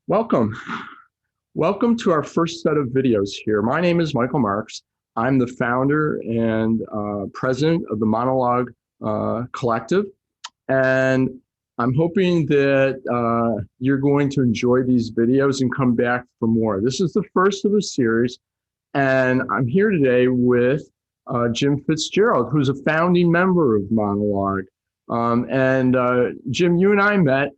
Welcome. Welcome to our first set of videos here. My name is Michael Marks. I'm the founder and president of the Monalog Collective. And I'm hoping that you're going to enjoy these videos and come back for more. This is the first of a series. And I'm here today with Jim Fitzgerald, who's a founding member of Monalog. Jim, you and I met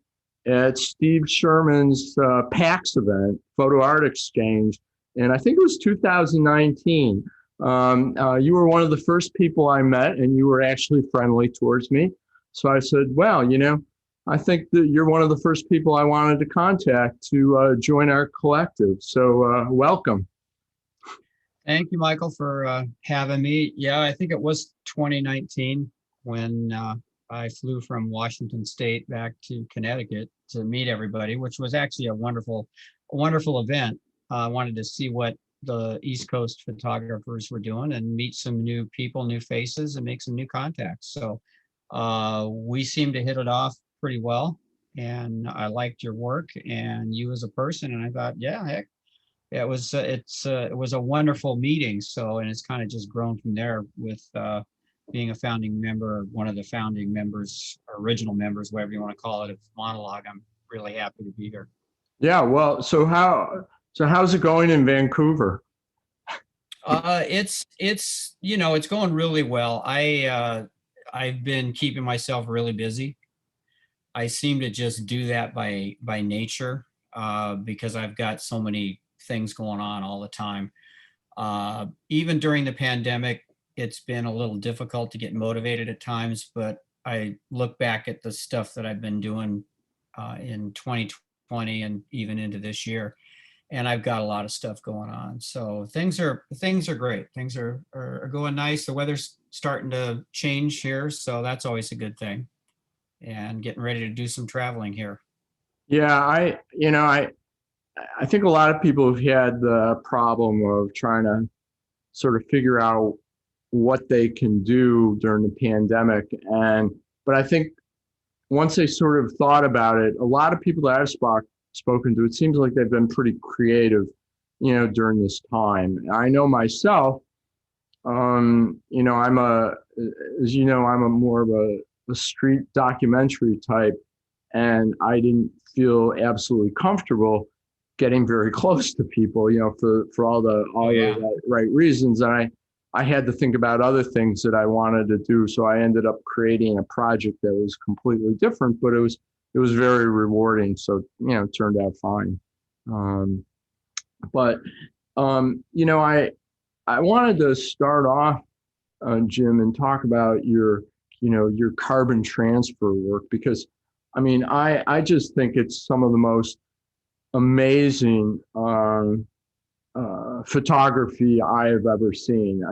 at Steve Sherman's PAX event, Photo Art Exchange, and I think it was 2019. You were one of the first people I met, and you were actually friendly towards me. So I said, well, I think that you're one of the first people I wanted to contact to join our collective. So welcome. Thank you, Michael, for having me. Yeah, I think it was 2019 when I flew from Washington State back to Connecticut to meet everybody, which was actually a wonderful event. I wanted to see what the East Coast photographers were doing and meet some new people, new faces, and make some new contacts. So we seemed to hit it off pretty well, and I liked your work and you as a person. And I thought, yeah, heck, yeah, it was a wonderful meeting. So, and it's kind of just grown from there with being a founding member, one of the founding members, original members, whatever you want to call it, of Monalog. I'm really happy to be here. Yeah, well, so how's it going in Vancouver? It's going really well. I've been keeping myself really busy. I seem to just do that by nature because I've got so many things going on all the time. Even during the pandemic, it's been a little difficult to get motivated at times, but I look back at the stuff that I've been doing in 2020 and even into this year, and I've got a lot of stuff going on. So things are great. Things are going nice. The weather's starting to change here, so that's always a good thing. And getting ready to do some traveling here. Yeah, I think a lot of people have had the problem of trying to sort of figure out what they can do during the pandemic. But I think once they sort of thought about it, a lot of people that I've spoken to, it seems like they've been pretty creative, during this time. I know myself, I'm a more of a street documentary type, and I didn't feel absolutely comfortable getting very close to people, for all the right reasons. And I had to think about other things that I wanted to do. So I ended up creating a project that was completely different, but it was very rewarding. So, it turned out fine. I wanted to start off, Jim, and talk about your carbon transfer work, because I just think it's some of the most amazing photography I have ever seen.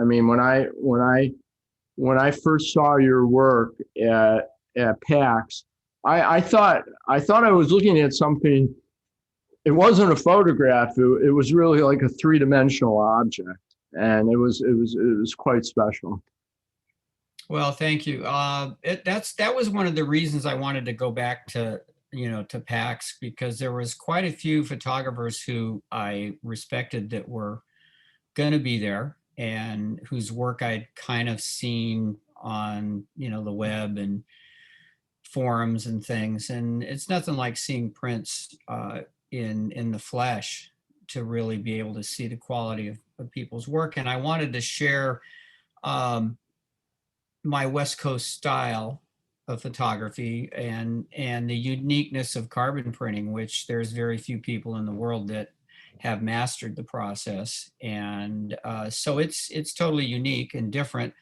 When I first saw your work at PAX, I thought I was looking at something. It wasn't a photograph. It was really like a three-dimensional object, and it was quite special. Well, thank you. That was one of the reasons I wanted to go back to PAX, because there was quite a few photographers who I respected that were going to be there and whose work I'd kind of seen on, the web and forums and things. And it's nothing like seeing prints in the flesh to really be able to see the quality of people's work. And I wanted to share my West Coast style of photography and the uniqueness of carbon printing, which there's very few people in the world that have mastered the process. And so it's totally unique and different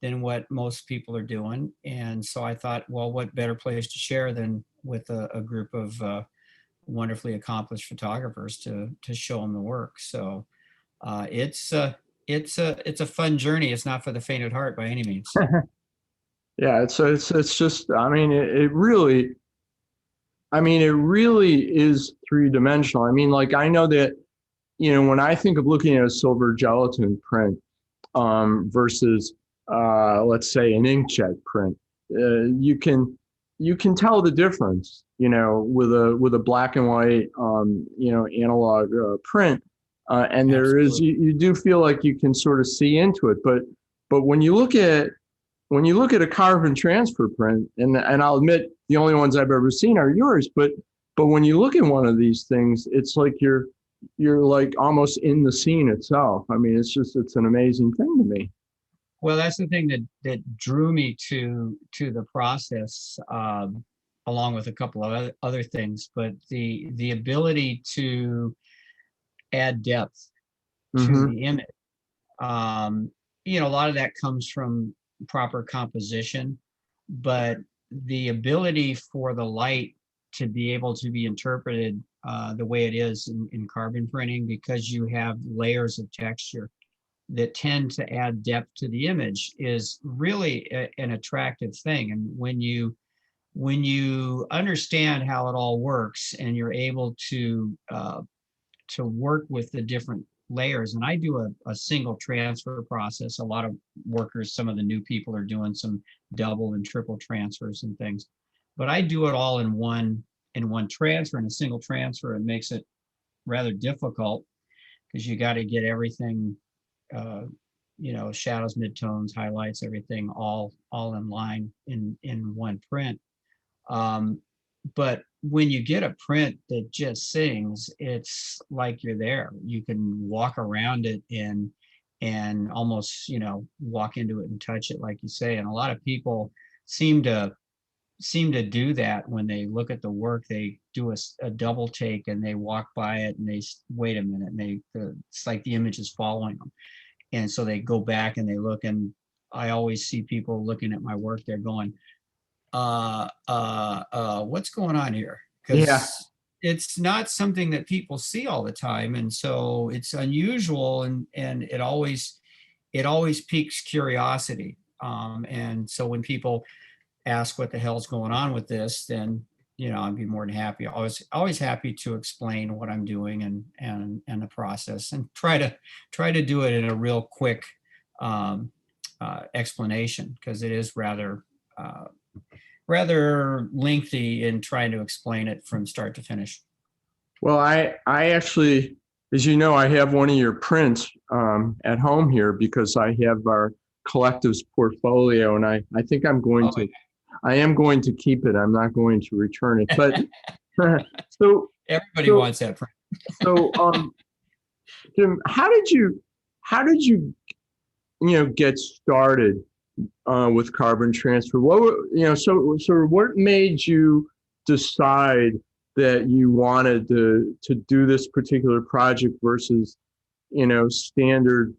than what most people are doing. And so I thought, well, what better place to share than with a group of wonderfully accomplished photographers to show them the work. So it's a fun journey. It's not for the faint at heart by any means. Yeah, it's just, it really is three-dimensional. I know that, when I think of looking at a silver gelatin print versus, let's say, an inkjet print, you can you can tell the difference, with a black and white, analog print. And there is, Absolutely. you do feel like you can sort of see into it. But when you look at a carbon transfer print, and I'll admit the only ones I've ever seen are yours, but when you look at one of these things, it's like you're like almost in the scene itself. I mean, it's an amazing thing to me. Well, that's the thing that drew me to the process, along with a couple of other things. But the ability to add depth to Hmm. the image, um, a lot of that comes from proper composition, but the ability for the light to be able to be interpreted the way it is in carbon printing, because you have layers of texture that tend to add depth to the image, is really an attractive thing. And when you understand how it all works and you're able to work with the different layers, and I do a single transfer process. A lot of workers, some of the new people are doing some double and triple transfers and things, but I do it all in one transfer, in a single transfer. It makes it rather difficult because you got to get everything, uh, shadows, midtones, highlights, everything all in line in one print. Um, but when you get a print that just sings, it's like you're there. You can walk around it and almost, walk into it and touch it, like you say. And a lot of people seem to do that when they look at the work. They do a double take and they walk by it and they wait a minute, and it's like the image is following them. And so they go back and they look, and I always see people looking at my work. They're going, what's going on here? Yeah. Because it's not something that people see all the time, and so it's unusual, and it always piques curiosity. And so when people ask what the hell's going on with this, then I'd be more than happy. Always happy to explain what I'm doing and the process, and try to do it in a real quick um, explanation, because it is rather lengthy in trying to explain it from start to finish. Well, I actually, as you know, I have one of your prints at home here because I have our collective's portfolio, and I think Oh, I am going to keep it. I'm not going to return it. But so everybody so wants that print. so Jim, how did you get started with carbon transfer? So what made you decide that you wanted to do this particular project versus standard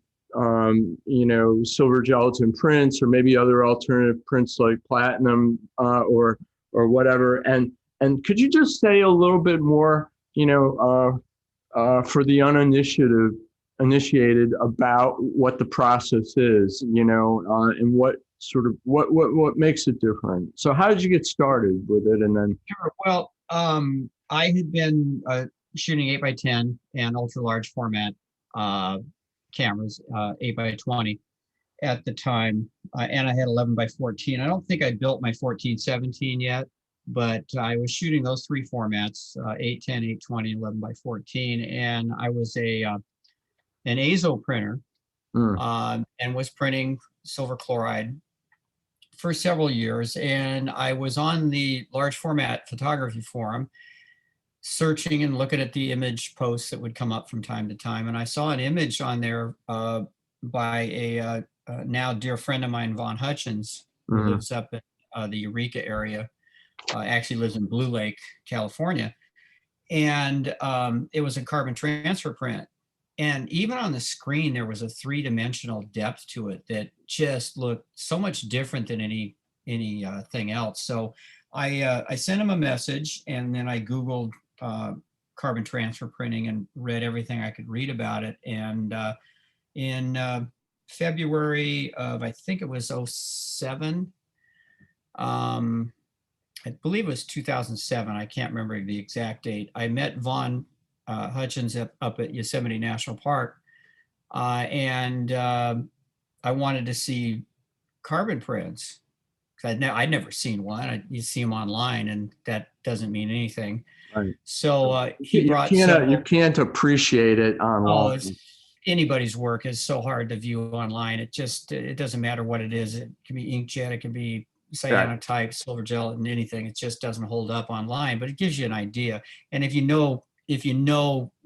silver gelatin prints, or maybe other alternative prints like platinum, or whatever? And could you just say a little bit more, for the initiated about what the process is, and what makes it different. So how did you get started with it? And then, Sure. Well, I had been shooting 8x10 and ultra large format uh, cameras, 8x20 at the time, and I had 11x14. I don't think I built my 14-17 yet, but I was shooting those three formats: 810, 820, 11x14, and I was an azo printer, mm, and was printing silver chloride for several years. And I was on the large format photography forum, searching and looking at the image posts that would come up from time to time. And I saw an image on there by a now dear friend of mine, Vaughn Hutchins, who mm, lives up in the Eureka area, actually lives in Blue Lake, California. And it was a carbon transfer print. And even on the screen, there was a three-dimensional depth to it that just looked so much different than any thing else. So I sent him a message, and then I Googled carbon transfer printing and read everything I could read about it. And in February of, I think it was '07, I believe it was 2007. I can't remember the exact date. I met Vaughn Hutchins up at Yosemite National Park, and I wanted to see carbon prints I'd never seen one. You see them online, and that doesn't mean anything. Right. So he You brought can't you several. can't appreciate it Oh, online. anybody's work is so hard to view online. It doesn't matter what it is. It can be inkjet, it can be Right. cyanotype, silver gelatin, anything. It just doesn't hold up online, but it gives you an idea. And if you know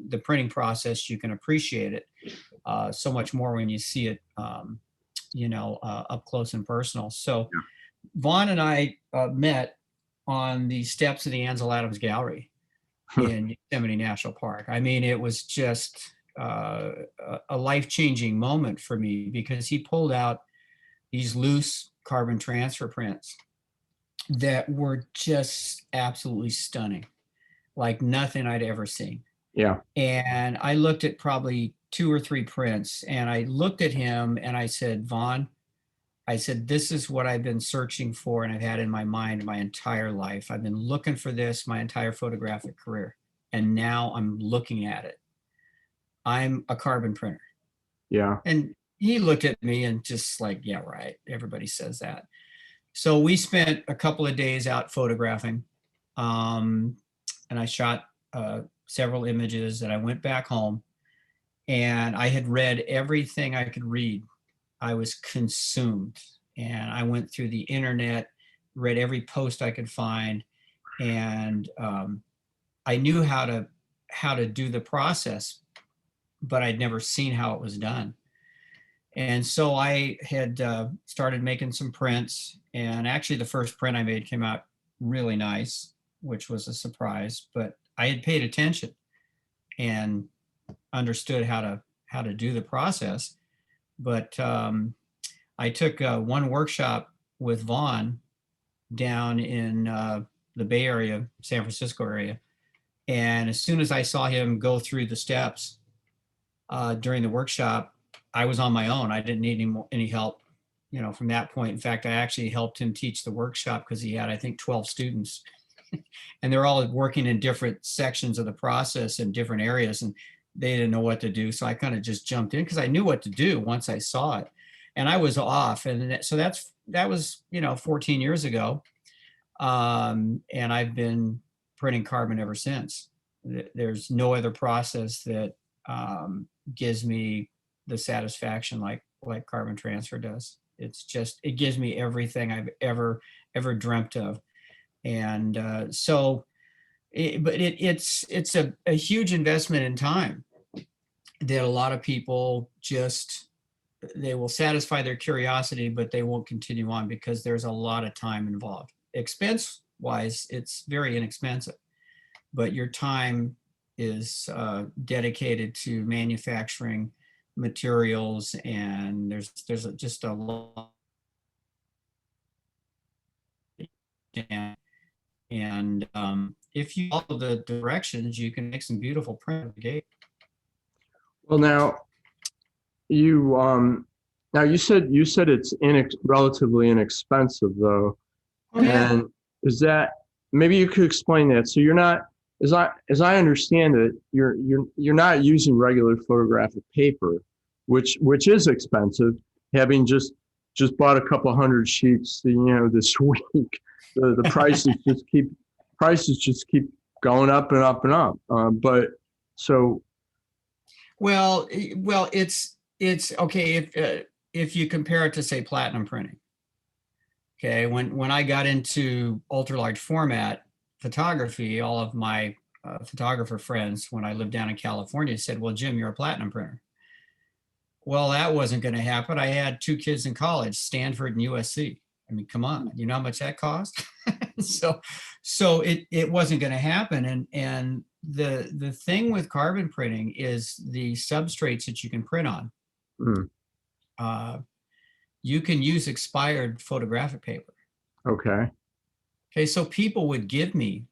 the printing process, you can appreciate it so much more when you see it, up close and personal. So Vaughn and I met on the steps of the Ansel Adams Gallery in Yosemite National Park. I mean, it was just a life-changing moment for me because he pulled out these loose carbon transfer prints that were just absolutely stunning, like nothing I'd ever seen. Yeah. And I looked at probably two or three prints, and I looked at him and I said, Vaughn, I said, this is what I've been searching for and I've had in my mind my entire life. I've been looking for this my entire photographic career. And now I'm looking at it. I'm a carbon printer. Yeah. And he looked at me and just like, yeah, right. Everybody says that. So we spent a couple of days out photographing. And I shot several images, and I went back home and I had read everything I could read. I was consumed, and I went through the internet, read every post I could find, and I knew how to do the process, but I'd never seen how it was done. And so I had started making some prints, and actually the first print I made came out really nice, which was a surprise, but I had paid attention and understood how to do the process. But I took one workshop with Vaughn down in the Bay Area, San Francisco area. And as soon as I saw him go through the steps during the workshop, I was on my own. I didn't need any help, from that point. In fact, I actually helped him teach the workshop because he had, I think, 12 students. And they're all working in different sections of the process in different areas, and they didn't know what to do. So I kind of just jumped in because I knew what to do once I saw it. And I was off. And so that was, 14 years ago. And I've been printing carbon ever since. There's no other process that gives me the satisfaction like carbon transfer does. It gives me everything I've ever dreamt of. And it's a huge investment in time that a lot of people they will satisfy their curiosity, but they won't continue on because there's a lot of time involved. Expense wise, it's very inexpensive, but your time is dedicated to manufacturing materials, and there's just a lot. And if you follow the directions, you can make some beautiful print at the gate. Well, you now you said it's relatively inexpensive though. Oh yeah. And is that, maybe you could explain that? So you're not, as I understand it, you're not using regular photographic paper, which is expensive. Having just bought a couple hundred sheets, this week, the prices just keep going up and up and up. But so Well, it's okay if you compare it to, say, platinum printing. Okay, when I got into ultra large format photography, all of my photographer friends, when I lived down in California, said, "Well, Jim, you're a platinum printer." Well, that wasn't going to happen. I had two kids in college, Stanford and USC. I mean, come on, you know how much that cost? so it wasn't going to happen. And the thing with carbon printing is the substrates that you can print on. mm, You can use expired photographic paper. okay, Okay, so people would give me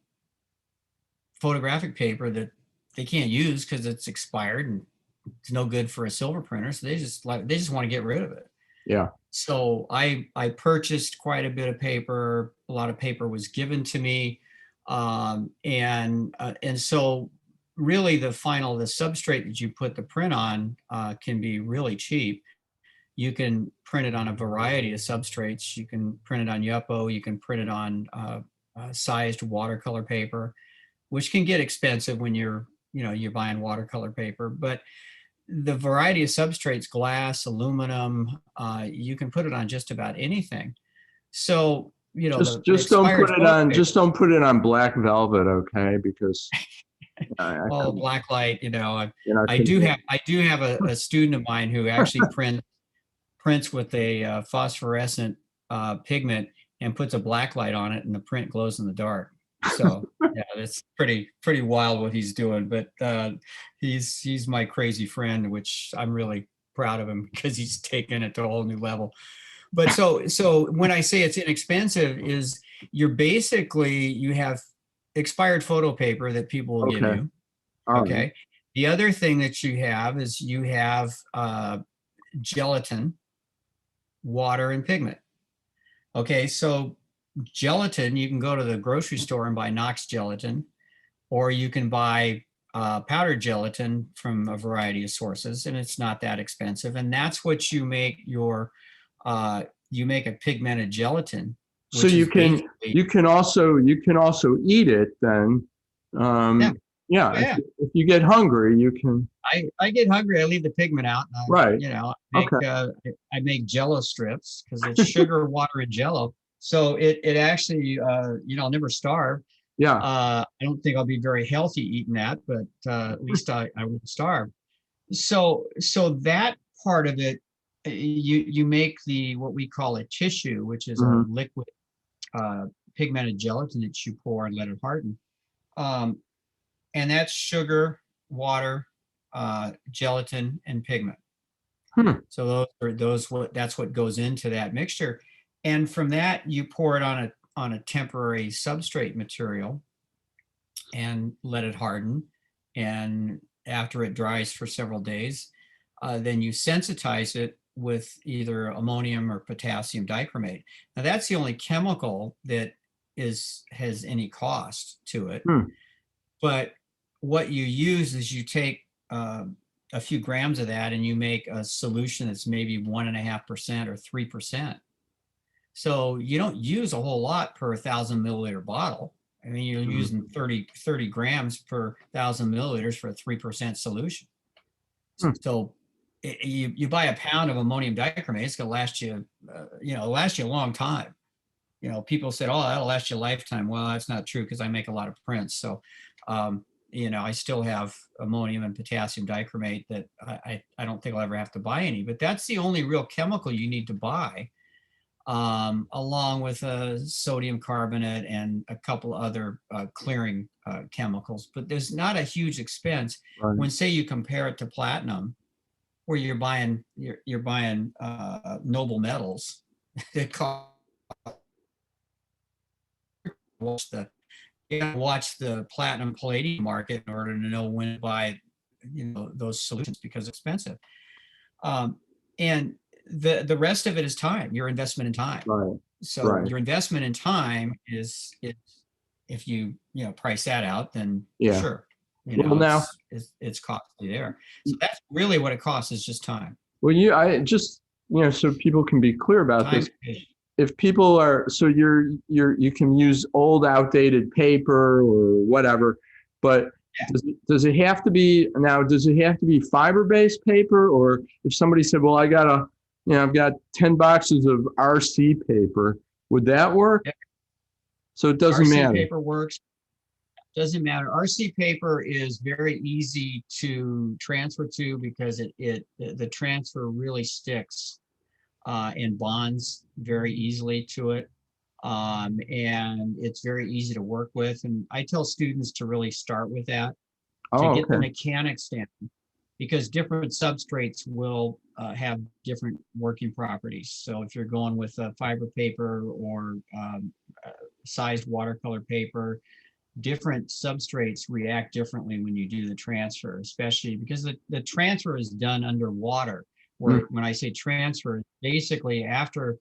photographic paper that they can't use because it's expired and it's no good for a silver printer. So they just want to get rid of it. yeah, So I purchased quite a bit of paper. A lot of paper was given to me, and so really the substrate that you put the print on can be really cheap. you can print it on a variety of substrates. You can print it on Yupo, you can print it on sized watercolor paper, which can get expensive when you're buying watercolor paper. But the variety of substrates, glass, aluminum, you can put it on just about anything. So, the Just don't expired put it photo on, paper, just don't put it on black velvet, okay? Because I oh, come, black light, you know, I do have a student of mine who actually prints with a phosphorescent pigment and puts a black light on it, and the print glows in the dark. So yeah, that's pretty wild what he's doing. But he's my crazy friend, which I'm really proud of him because he's taken it to a whole new level. But so when I say it's inexpensive, is you have expired photo paper that people will give okay, you. all right. Okay. The other thing that you have is you have gelatin, water, and pigment. Okay, so gelatin, you can go to the grocery store and buy Knox gelatin, or you can buy powdered gelatin from a variety of sources, and it's not that expensive. And that's what you make a pigmented gelatin, So which is basically, you can also eat it then. yeah, Yeah, yeah. if you get hungry, you can. I get hungry, I leave the pigment out, and Right. Okay. I make Jello strips because it's sugar, water, and Jello. So it actually, I'll never starve. Yeah. I don't think I'll be very healthy eating that, but at least I won't starve. So that part of it, you make what we call a tissue, which is a Hmm. liquid pigmented gelatin that you pour and let it harden. Um, and that's sugar, water, gelatin, and pigment. Hmm. So that's what goes into that mixture. And from that, you pour it on a temporary substrate material and let it harden. And after it dries for several days, then you sensitize it with either ammonium or potassium dichromate. Now that's the only chemical that has any cost to it. Hmm. But what you use is you take a few grams of that and you make a solution that's maybe 1.5% or 3%. So you don't use a whole lot per 1,000 milliliter bottle. I mean, you're Mhm. using 30 grams per 1,000 milliliters for a 3% solution. Hmm. So you buy a pound of ammonium dichromate, it's going to last you a long time. People said, "Oh, that'll last you a lifetime." Well, that's not true because I make a lot of prints. So, I still have ammonium and potassium dichromate that I don't think I'll ever have to buy any. But that's the only real chemical you need to buy, along with sodium carbonate and a couple other clearing chemicals. But there's not a huge expense Right. when, say, you compare it to platinum, where you're buying noble metals that cost. You gotta watch the platinum palladium market in order to know when to buy, those solutions because it's expensive. And the rest of it is time, your investment in time. Right. So Right. your investment in time is if price that out, then Yeah. sure, Well, now, it's costly there. So that's really what it costs is just time. I just, so people can be clear about Time this. and patience. If people are, so you can use old outdated paper or whatever, but does it have to be fiber-based paper? Or if somebody said, well, I've got 10 boxes of RC paper, would that work? Yeah. So it doesn't RC matter. paper works. Doesn't matter. RC paper is very easy to transfer to because the transfer really sticks and bonds very easily to it. And it's very easy to work with. And I tell students to really start with that to Oh, get the okay. mechanics down, because different substrates will have different working properties. So if you're going with a fiber paper or sized watercolor paper, different substrates react differently when you do the transfer, especially because the transfer is done underwater. Where when I say transfer, basically after,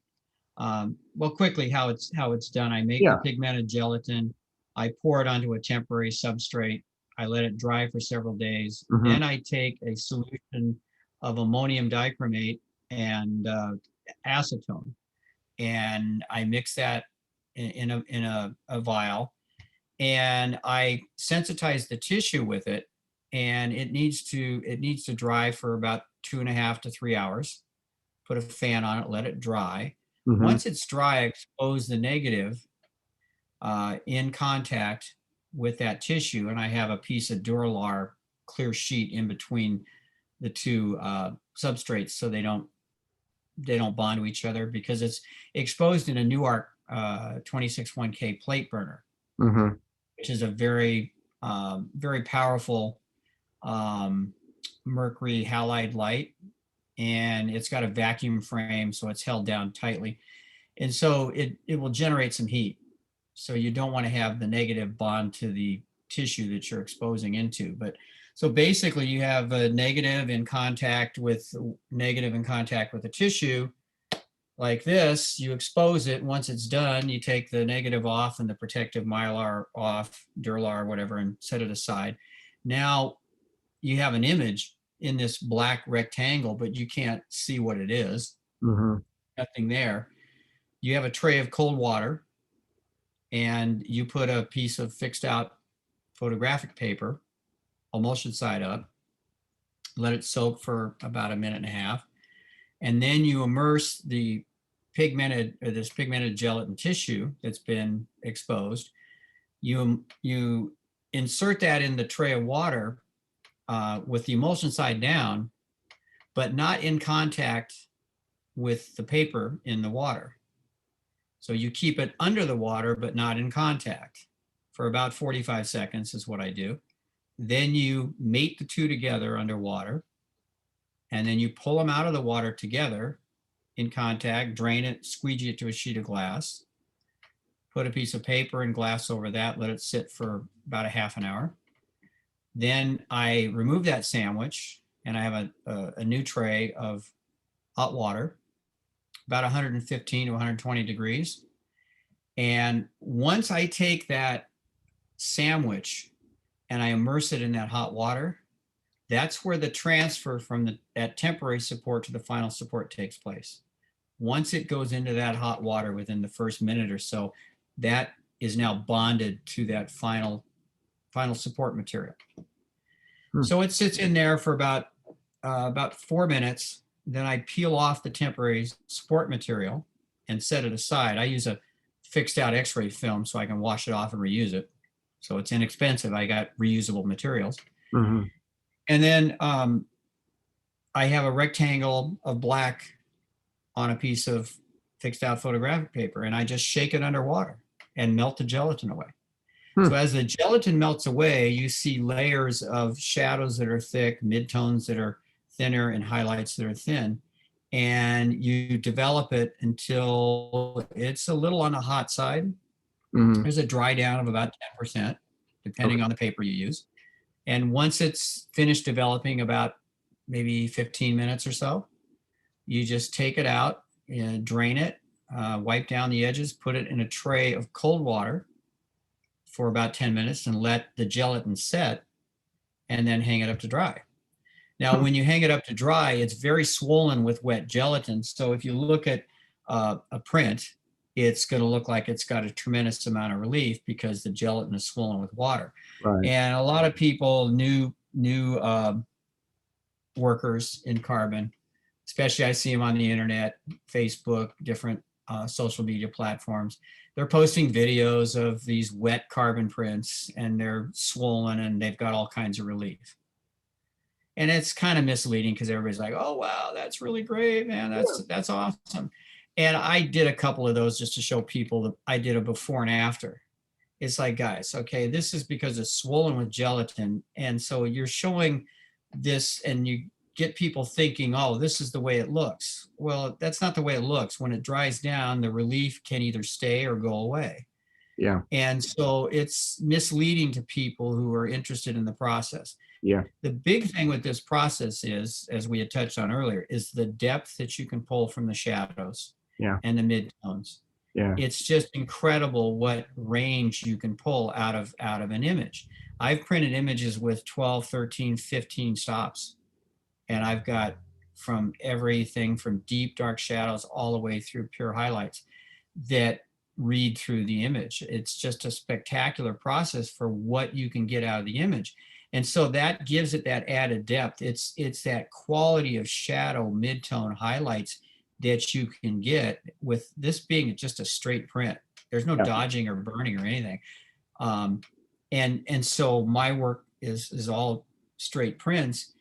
quickly how it's done, I make the Yeah. pigmented gelatin, I pour it onto a temporary substrate, I let it dry for several days, Mhm. then I take a solution of ammonium dichromate and acetone, and I mix that in a vial, and I sensitize the tissue with it, and it needs to dry for about 2.5 to 3 hours. Put a fan on it, let it dry. Mm-hmm. Once it's dry, expose the negative in contact with that tissue, and I have a piece of Duralar clear sheet in between the two substrates so they don't bond to each other, because it's exposed in a Newark 261K plate burner, Mm-hmm. which is a very powerful um, mercury halide light, and it's got a vacuum frame, so it's held down tightly, and so it will generate some heat. So you don't want to have the negative bond to the tissue that you're exposing into. But so basically, you have a negative in contact with the tissue like this. You expose it. Once it's done, you take the negative off and the protective mylar off, Duralar, whatever, and set it aside. Now you have an image in this black rectangle, but you can't see what it is. Mm-hmm. Nothing there. You have a tray of cold water, and you put a piece of fixed out photographic paper, emulsion side up, let it soak for about a minute and a half, and then you immerse this pigmented gelatin tissue that's been exposed. You insert that in the tray of water with the emulsion side down, but not in contact with the paper in the water. So you keep it under the water, but not in contact for about 45 seconds is what I do. Then you mate the two together underwater, and then you pull them out of the water together in contact, drain it, squeegee it to a sheet of glass, put a piece of paper and glass over that, let it sit for about a half an hour. Then I remove that sandwich, and I have a new tray of hot water, about 115 to 120 degrees. And once I take that sandwich and I immerse it in that hot water, that's where the transfer from that temporary support to the final support takes place. Once it goes into that hot water within the first minute or so, that is now bonded to that final support material. So it sits in there for about 4 minutes. Then I peel off the temporary support material and set it aside. I use a fixed out X-ray film so I can wash it off and reuse it. So it's inexpensive. I got reusable materials. Mm-hmm. And then I have a rectangle of black on a piece of fixed out photographic paper, and I just shake it underwater and melt the gelatin away. So as the gelatin melts away, you see layers of shadows that are thick, midtones that are thinner, and highlights that are thin. And you develop it until it's a little on the hot side. Mm-hmm. There's a dry down of about 10%, depending on the paper you use. And once it's finished developing, about maybe 15 minutes or so, you just take it out and drain it, wipe down the edges, put it in a tray of cold water for about 10 minutes and let the gelatin set, and then hang it up to dry. Now, when you hang it up to dry, it's very swollen with wet gelatin. So if you look at a print, it's going to look like it's got a tremendous amount of relief because the gelatin is swollen with water. Right. And a lot of people, new workers in carbon, especially I see them on the internet, Facebook, different social media platforms. They're posting videos of these wet carbon prints, and they're swollen and they've got all kinds of relief. And it's kind of misleading because everybody's like, oh, wow, that's really great, man. That's awesome. And I did a couple of those just to show people that I did a before and after. It's like, guys, okay, this is because it's swollen with gelatin. And so you're showing this and you get people thinking, oh, this is the way it looks. Well, that's not the way it looks. When it dries down, the relief can either stay or go away. Yeah. And so it's misleading to people who are interested in the process. Yeah. The big thing with this process is, as we had touched on earlier, is the depth that you can pull from the shadows and the midtones. Yeah. It's just incredible what range you can pull out of an image. I've printed images with 12, 13, 15 stops. And I've got from everything from deep dark shadows all the way through pure highlights that read through the image. It's just a spectacular process for what you can get out of the image. And so that gives it that added depth. It's that quality of shadow, mid-tone highlights that you can get with this being just a straight print. There's no Yeah. dodging or burning or anything. And so my work is all straight prints,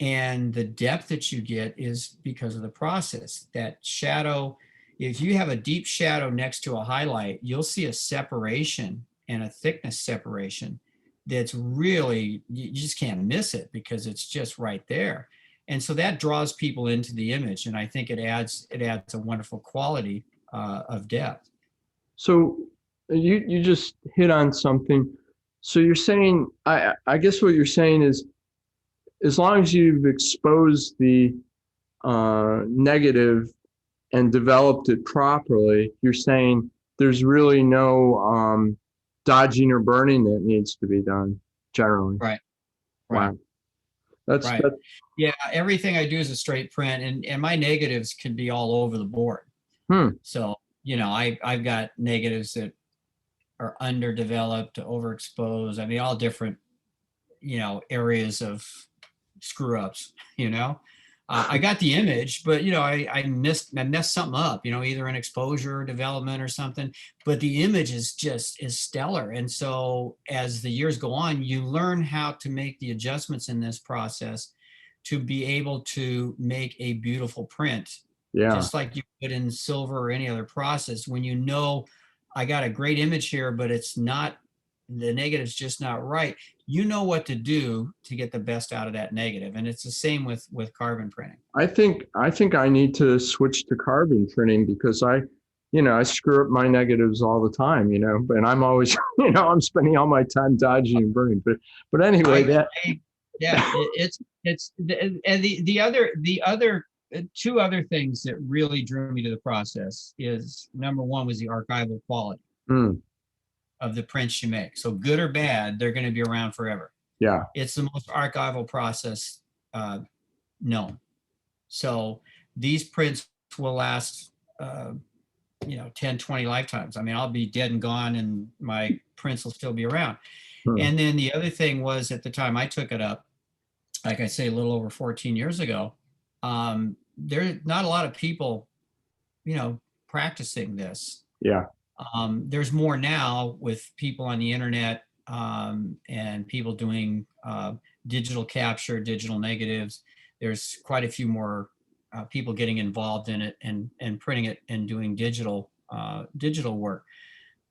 and the depth that you get is because of the process. That shadow, if you have a deep shadow next to a highlight, you'll see a separation and a thickness separation that's really, you just can't miss it because it's just right there. And so that draws people into the image, and I think it adds a wonderful quality of depth. So you just hit on something. So you're saying, I guess what you're saying is, as long as you've exposed the negative and developed it properly, you're saying there's really no dodging or burning that needs to be done generally. Right. Right. Wow. That's Right. Yeah, everything I do is a straight print, and my negatives can be all over the board. hmm. So, I've got negatives that are underdeveloped, overexposed. I mean, all different, areas of screw ups, I got the image, but I messed something up, either an exposure development or something, but the image is stellar. And so as the years go on, you learn how to make the adjustments in this process to be able to make a beautiful print, Yeah. just like you would in silver or any other process. When I got a great image here, but the negative's just not right, you know what to do to get the best out of that negative. And it's the same with carbon printing. I think I need to switch to carbon printing because I screw up my negatives all the time, and I'm always, I'm spending all my time dodging and burning. But anyway, Yeah, and the other two other things that really drew me to the process is, number one was the archival quality mm, of the prints you make. So good or bad, they're going to be around forever. yeah, It's the most archival process known. So these prints will last, 10, 20 lifetimes. I mean, I'll be dead and gone and my prints will still be around. mm, And then the other thing was, at the time I took it up, like I say, a little over 14 years ago, there's not a lot of people, practicing this. yeah, There's more now with people on the internet, and people doing digital capture, digital negatives. There's quite a few more people getting involved in it and printing it and doing digital work.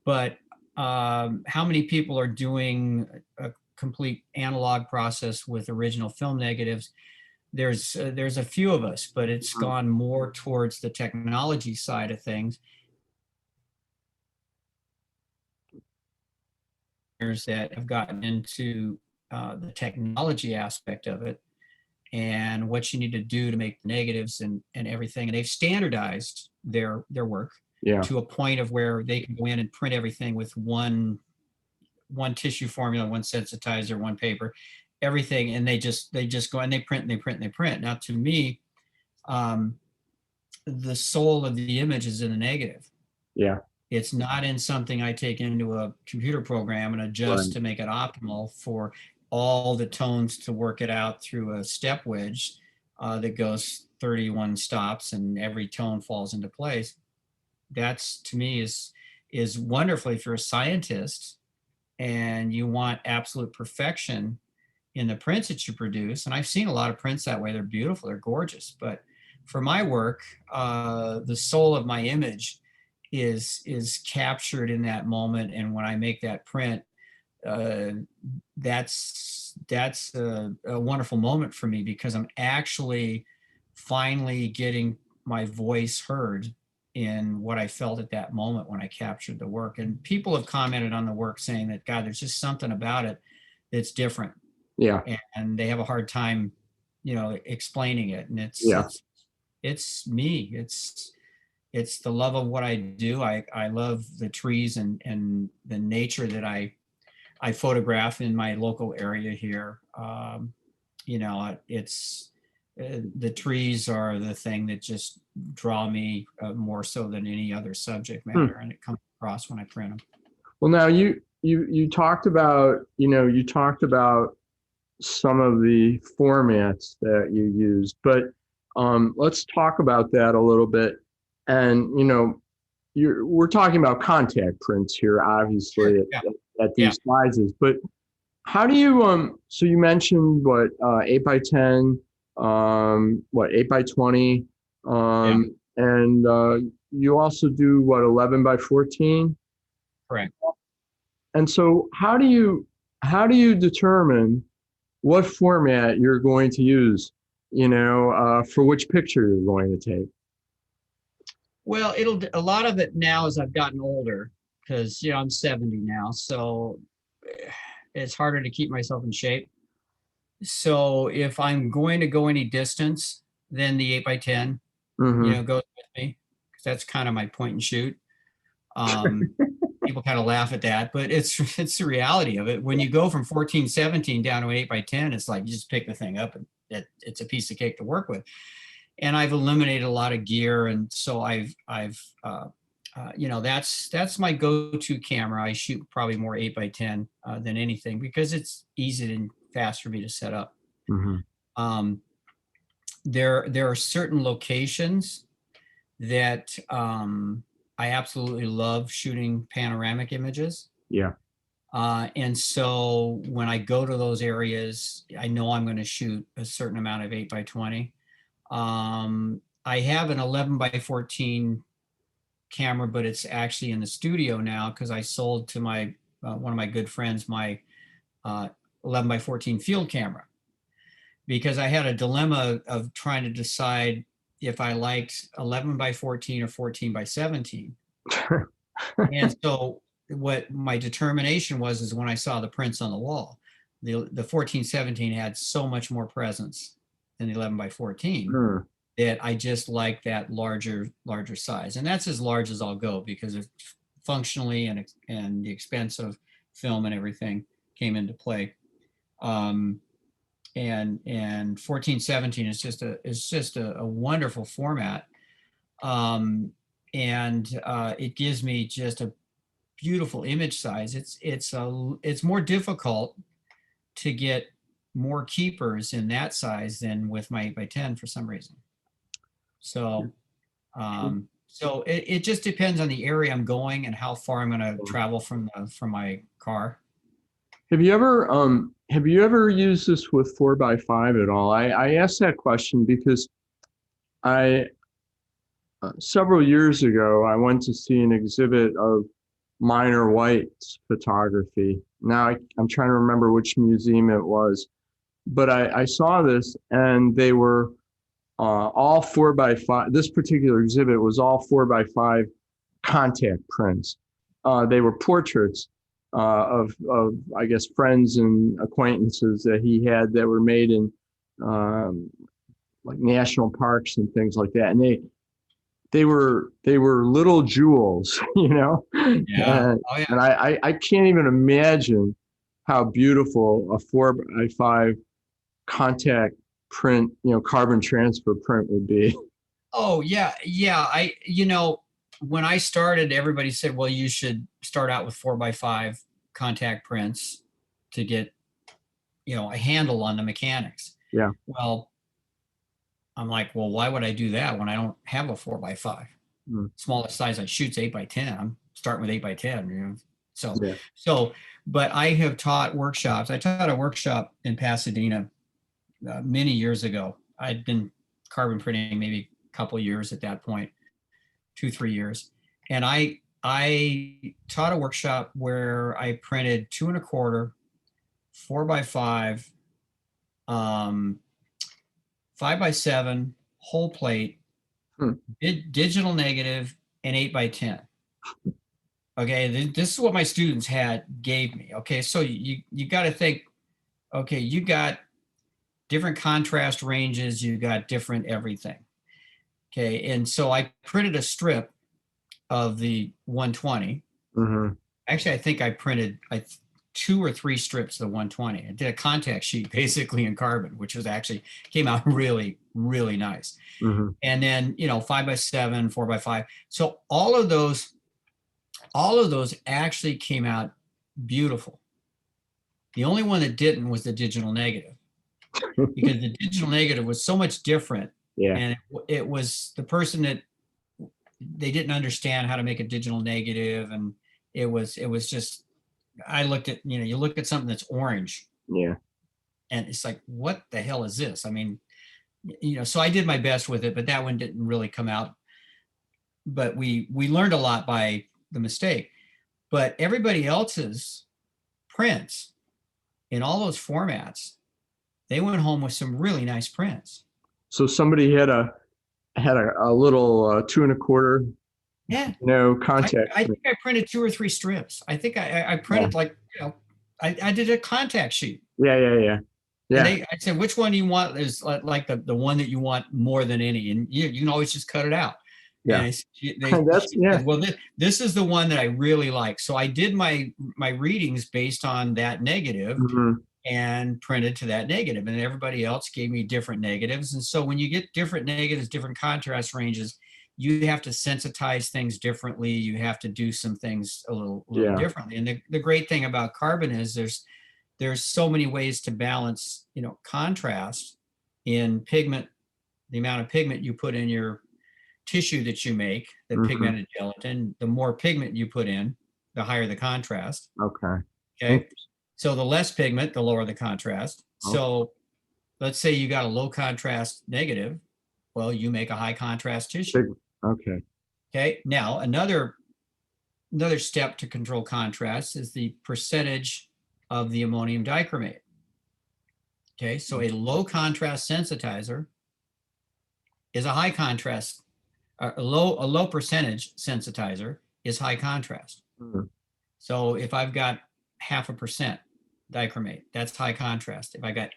But how many people are doing a complete analog process with original film negatives? There's a few of us, but it's gone more towards the technology side of things. That have gotten into the technology aspect of it and what you need to do to make the negatives and everything. And they've standardized their work yeah, to a point of where they can go in and print everything with one tissue formula, one sensitizer, one paper, everything. And they just go and they print and they print and they print. Now, to me, the soul of the image is in the negative. yeah, It's not in something I take into a computer program and adjust right, to make it optimal for all the tones to work it out through a step wedge that goes 31 stops and every tone falls into place. That's, to me, is wonderful if you're a scientist and you want absolute perfection in the prints that you produce. And I've seen a lot of prints that way. They're beautiful, they're gorgeous. But for my work, the soul of my image is captured in that moment. And when I make that print, that's a wonderful moment for me, because I'm actually finally getting my voice heard in what I felt at that moment when I captured the work. And people have commented on the work saying that, God, there's just something about it that's different. yeah, And they have a hard time, explaining it. And yeah, it's me. It's the love of what I do. I love the trees and the nature that I photograph in my local area here. It's the trees are the thing that just draw me more so than any other subject Hmm. matter, and it comes across when I print them. Well, now you talked about, you talked about some of the formats that you use, but let's talk about that a little bit. And we're talking about contact prints here, obviously Sure. Yeah. at Yeah. these sizes. But how do you so you mentioned what 8x10, what 8x20, Yeah. and you also do what 11x14. Correct. And so how do you determine what format you're going to use, for which picture you're going to take? Well, a lot of it now as I've gotten older, because I'm 70 now, so it's harder to keep myself in shape. So if I'm going to go any distance, then the 8x10, Hmm. goes with me, because that's kind of my point and shoot. Um, People kind of laugh at that, but it's the reality of it. When you go from 14-17 down to an 8x10, it's like you just pick the thing up and it's a piece of cake to work with. And I've eliminated a lot of gear, and so that's my go-to camera. I shoot probably more 8x10 than anything because it's easy and fast for me to set up. Hmm. Um, there are certain locations that I absolutely love shooting panoramic images. Yeah. And so when I go to those areas, I know I'm going to shoot a certain amount of 8x20. I have an 11x14 camera, but it's actually in the studio now because I sold to my one of my good friends my 11x14 field camera, because I had a dilemma of trying to decide if I liked 11x14 or 14x17. And so what my determination was is when I saw the prints on the wall, the 14-17 had so much more presence than the 11x14 Hmm. that I just like that larger size. And that's as large as I'll go because it's functionally and the expense of film and everything came into play. And 14-17 is just a wonderful format. And it gives me just a beautiful image size. It's more difficult to get more keepers in that size than with my 8x10 for some reason. So it just depends on the area I'm going and how far I'm going to travel from my car. Have you ever used this with 4x5 at all? I asked that question because I several years ago I went to see an exhibit of Minor White's photography. Now I'm trying to remember which museum it was, but I saw this and they were all 4x5. This particular exhibit was all 4x5 contact prints. They were portraits of I guess friends and acquaintances that he had that were made in um, like national parks and things like that. And they were little jewels, Yeah. and, Oh yeah. and I can't even imagine how beautiful a 4x5 contact print, carbon transfer print would be. Oh yeah. Yeah. When I started, everybody said, well, you should start out with 4x5 contact prints to get, a handle on the mechanics. Yeah. Well, I'm like, well, why would I do that when I don't have a 4x5? Mm. Smallest size I shoot's 8x10. I'm starting with 8x10, So, Yeah. so, but I have taught workshops. I taught a workshop in Pasadena many years ago. I'd been carbon printing maybe a couple years at that point, 2-3 years. And I taught a workshop where I printed 2¼ 4x5, 5x7, whole plate, Hmm. digital negative, and 8x10. Okay, this is what my students gave me. Okay, so you got to think. Okay, you got different contrast ranges. You got different everything. Okay, and so I printed a strip of the 120. Hmm. Actually, I think I printed 2 or 3 strips of the 120. I did a contact sheet basically in carbon, which was actually came out really, really nice. Mm-hmm. And then, 5x7, 4x5. So all of those actually came out beautiful. The only one that didn't was the digital negative, because the digital negative was so much different. Yeah. And it was the person that they didn't understand how to make a digital negative. And it was just, I looked at, you look at something that's orange Yeah. and it's like, what the hell is this? I mean, so I did my best with it, but that one didn't really come out. But we learned a lot by the mistake. But everybody else's prints in all those formats, they went home with some really nice prints. So somebody had a little 2 1/4, Yeah. contact. I think I printed 2 or 3 strips. I think I printed I did a contact sheet. Yeah. And I said, which one do you want is like the one that you want more than any? And you can always just cut it out. Yeah. And she Said, well, this is the one that I really like. So I did my readings based on that negative mm-hmm. and printed to that negative. And everybody else gave me different negatives. And so when you get different negatives, different contrast ranges, you have to sensitize things differently. You have to do some things a little differently. And the great thing about carbon is there's so many ways to balance, contrast in pigment, the amount of pigment you put in your tissue that you make, the Mm-hmm. pigmented gelatin. The more pigment you put in, the higher the contrast. Okay. So the less pigment, the lower the contrast. Oh. So let's say you got a low contrast negative. Well, you make a high contrast tissue. Okay. Now another step to control contrast is the percentage of the ammonium dichromate. Okay. So a low contrast sensitizer is a high contrast. A low percentage sensitizer is high contrast. Mm-hmm. So if I've got 0.5% dichromate, that's high contrast. If I got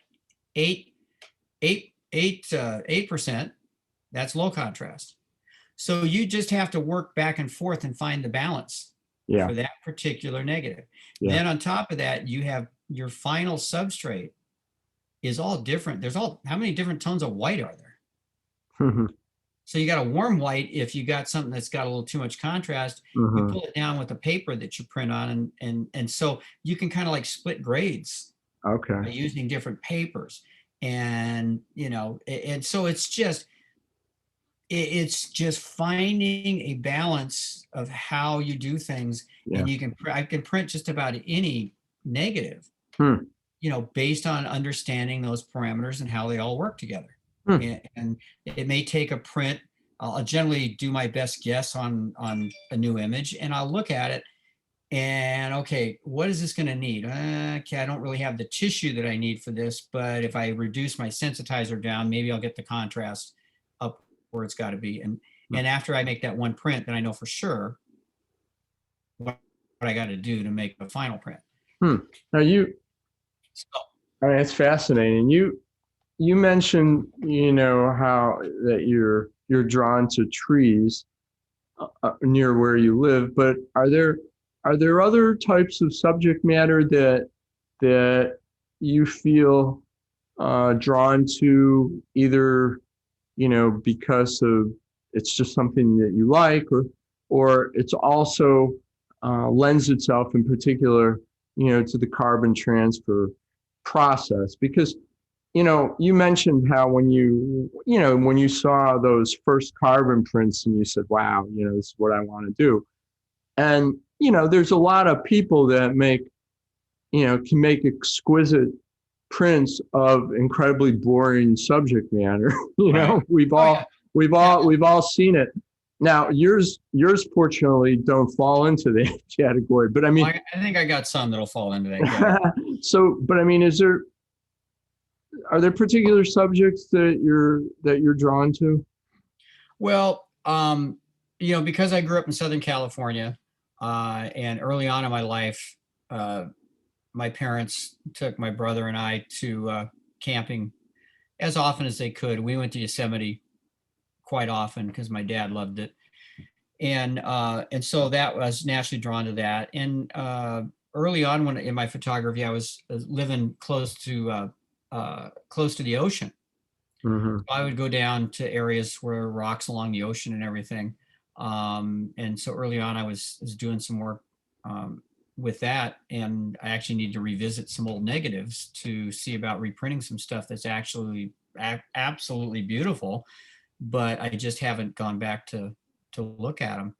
8%, that's low contrast. So you just have to work back and forth and find the balance for that particular negative. Yeah. Then on top of that, you have your final substrate is all different. How many different tones of white are there? Mm-hmm. So you got a warm white. If you got something that's got a little too much contrast, mm-hmm. you pull it down with a paper that you print on, and so you can kind of like split grades. Okay. By using different papers, and and so it's just finding a balance of how you do things, and I can print just about any negative, based on understanding those parameters and how they all work together. And it may take a print. I'll generally do my best guess on a new image, and I'll look at it and, okay, what is this going to need? Okay, I don't really have the tissue that I need for this, but if I reduce my sensitizer down, maybe I'll get the contrast up where it's got to be. And after I make that one print, then I know for sure what I got to do to make the final print. Now I mean, it's fascinating. You mentioned, how that you're drawn to trees near where you live, but are there other types of subject matter that you feel drawn to, either because of it's just something that you like, or it's also lends itself in particular to the carbon transfer process? Because you mentioned how when you saw those first carbon prints and you said, wow, this is what I want to do. And, there's a lot of people that can make exquisite prints of incredibly boring subject matter. We've all seen it. Now, yours fortunately don't fall into that category, but I mean, I think I got some that'll fall into that category. So, but I mean, are there particular subjects that you're drawn to? Well, because I grew up in Southern California, and early on in my life, my parents took my brother and I to camping as often as they could. We went to Yosemite quite often because my dad loved it, and so that was naturally drawn to that. And early on when in my photography, I was living close to the ocean. Hmm. I would go down to areas where rocks along the ocean and everything. And so early on, I was doing some work with that, and I actually need to revisit some old negatives to see about reprinting some stuff that's actually absolutely beautiful, but I just haven't gone back to look at them.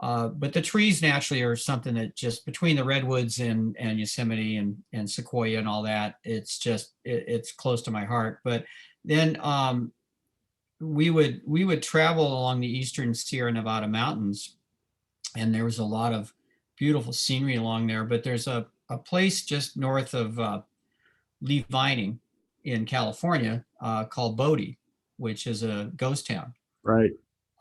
But the trees naturally are something that just between the redwoods and Yosemite and Sequoia and all that, it's just it's close to my heart. But then we would travel along the eastern Sierra Nevada mountains, and there was a lot of beautiful scenery along there. But there's a place just north of Lee Vining in California called Bodie, which is a ghost town. Right.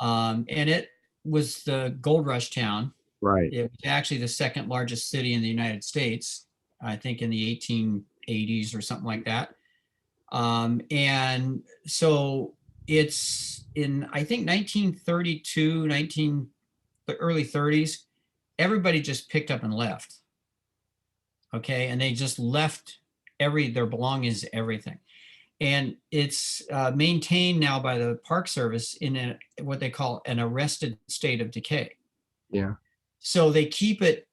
And it was the gold rush town. Right. It was actually the second largest city in the United States, I think in the 1880s or something like that. And so it's in, I think 1932, the early 30s, everybody just picked up and left. Okay. And they just left their belongings, everything. And it's maintained now by the Park Service in what they call an arrested state of decay. Yeah. So they keep it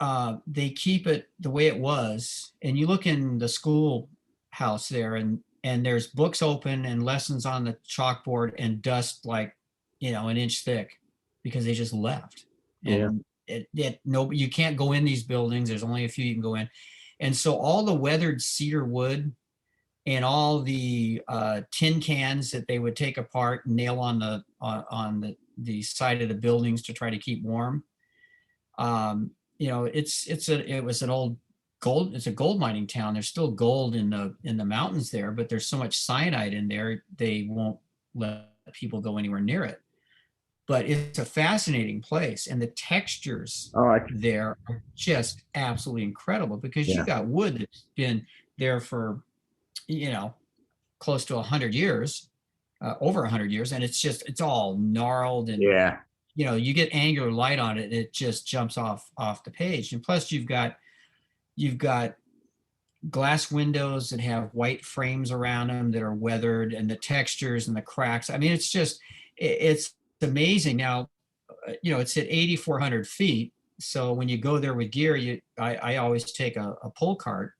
the way it was. And you look in the schoolhouse there, and there's books open and lessons on the chalkboard and dust like, an inch thick because they just left. Yeah. And no, you can't go in these buildings. There's only a few you can go in. And so all the weathered cedar wood and all the tin cans that they would take apart and nail on the side of the buildings to try to keep warm. It was an old gold. It's a gold mining town. There's still gold in the mountains there, but there's so much cyanide in there they won't let people go anywhere near it. But it's a fascinating place, and the textures Oh, there are just absolutely incredible because yeah. you got wood that's been there for close to 100 years, over 100 years, and it's all gnarled, and Yeah. you get angular light on it, and it just jumps off the page. And plus you've got glass windows that have white frames around them that are weathered, and the textures and the cracks. I mean, it's amazing. Now, it's at 8,400 feet. So when you go there with gear, I always take a pull cart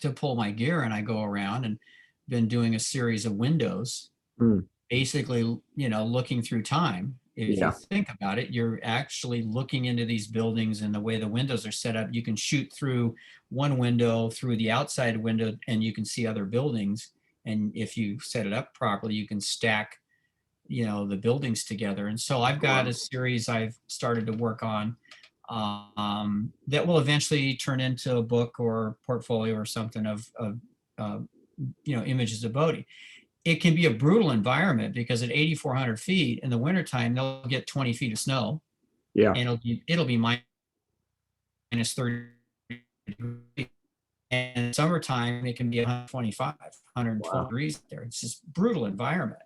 to pull my gear, and I go around and been doing a series of windows, Mm. basically, looking through time. If you Yeah. think about it, you're actually looking into these buildings, and the way the windows are set up, you can shoot through one window through the outside window and you can see other buildings. And if you set it up properly, you can stack, the buildings together. And so I've got a series I've started to work on that will eventually turn into a book or portfolio or something of images of Bodie. It can be a brutal environment because at 8,400 feet in the wintertime, they'll get 20 feet of snow, Yeah. and it'll be minus 30 degrees. And in summertime, it can be 125, 112 Wow. degrees there. It's just brutal environment.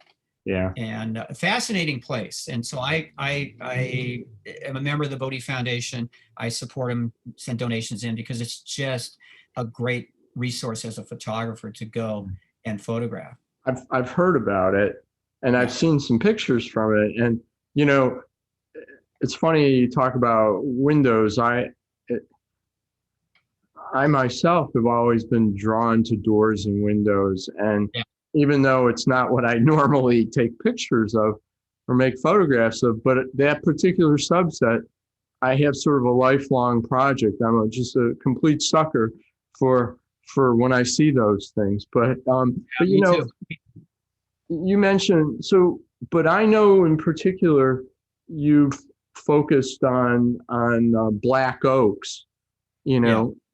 Yeah. And a fascinating place. And so I am a member of the Bodhi Foundation. I support them, send donations in because it's just a great resource as a photographer to go and photograph. I've heard about it, and I've seen some pictures from it. And it's funny you talk about windows. I myself have always been drawn to doors and windows, and Yeah. even though it's not what I normally take pictures of or make photographs of, but that particular subset, I have sort of a lifelong project. I'm just a complete sucker for when I see those things. But Me too. you mentioned but I know in particular you've focused on black oaks,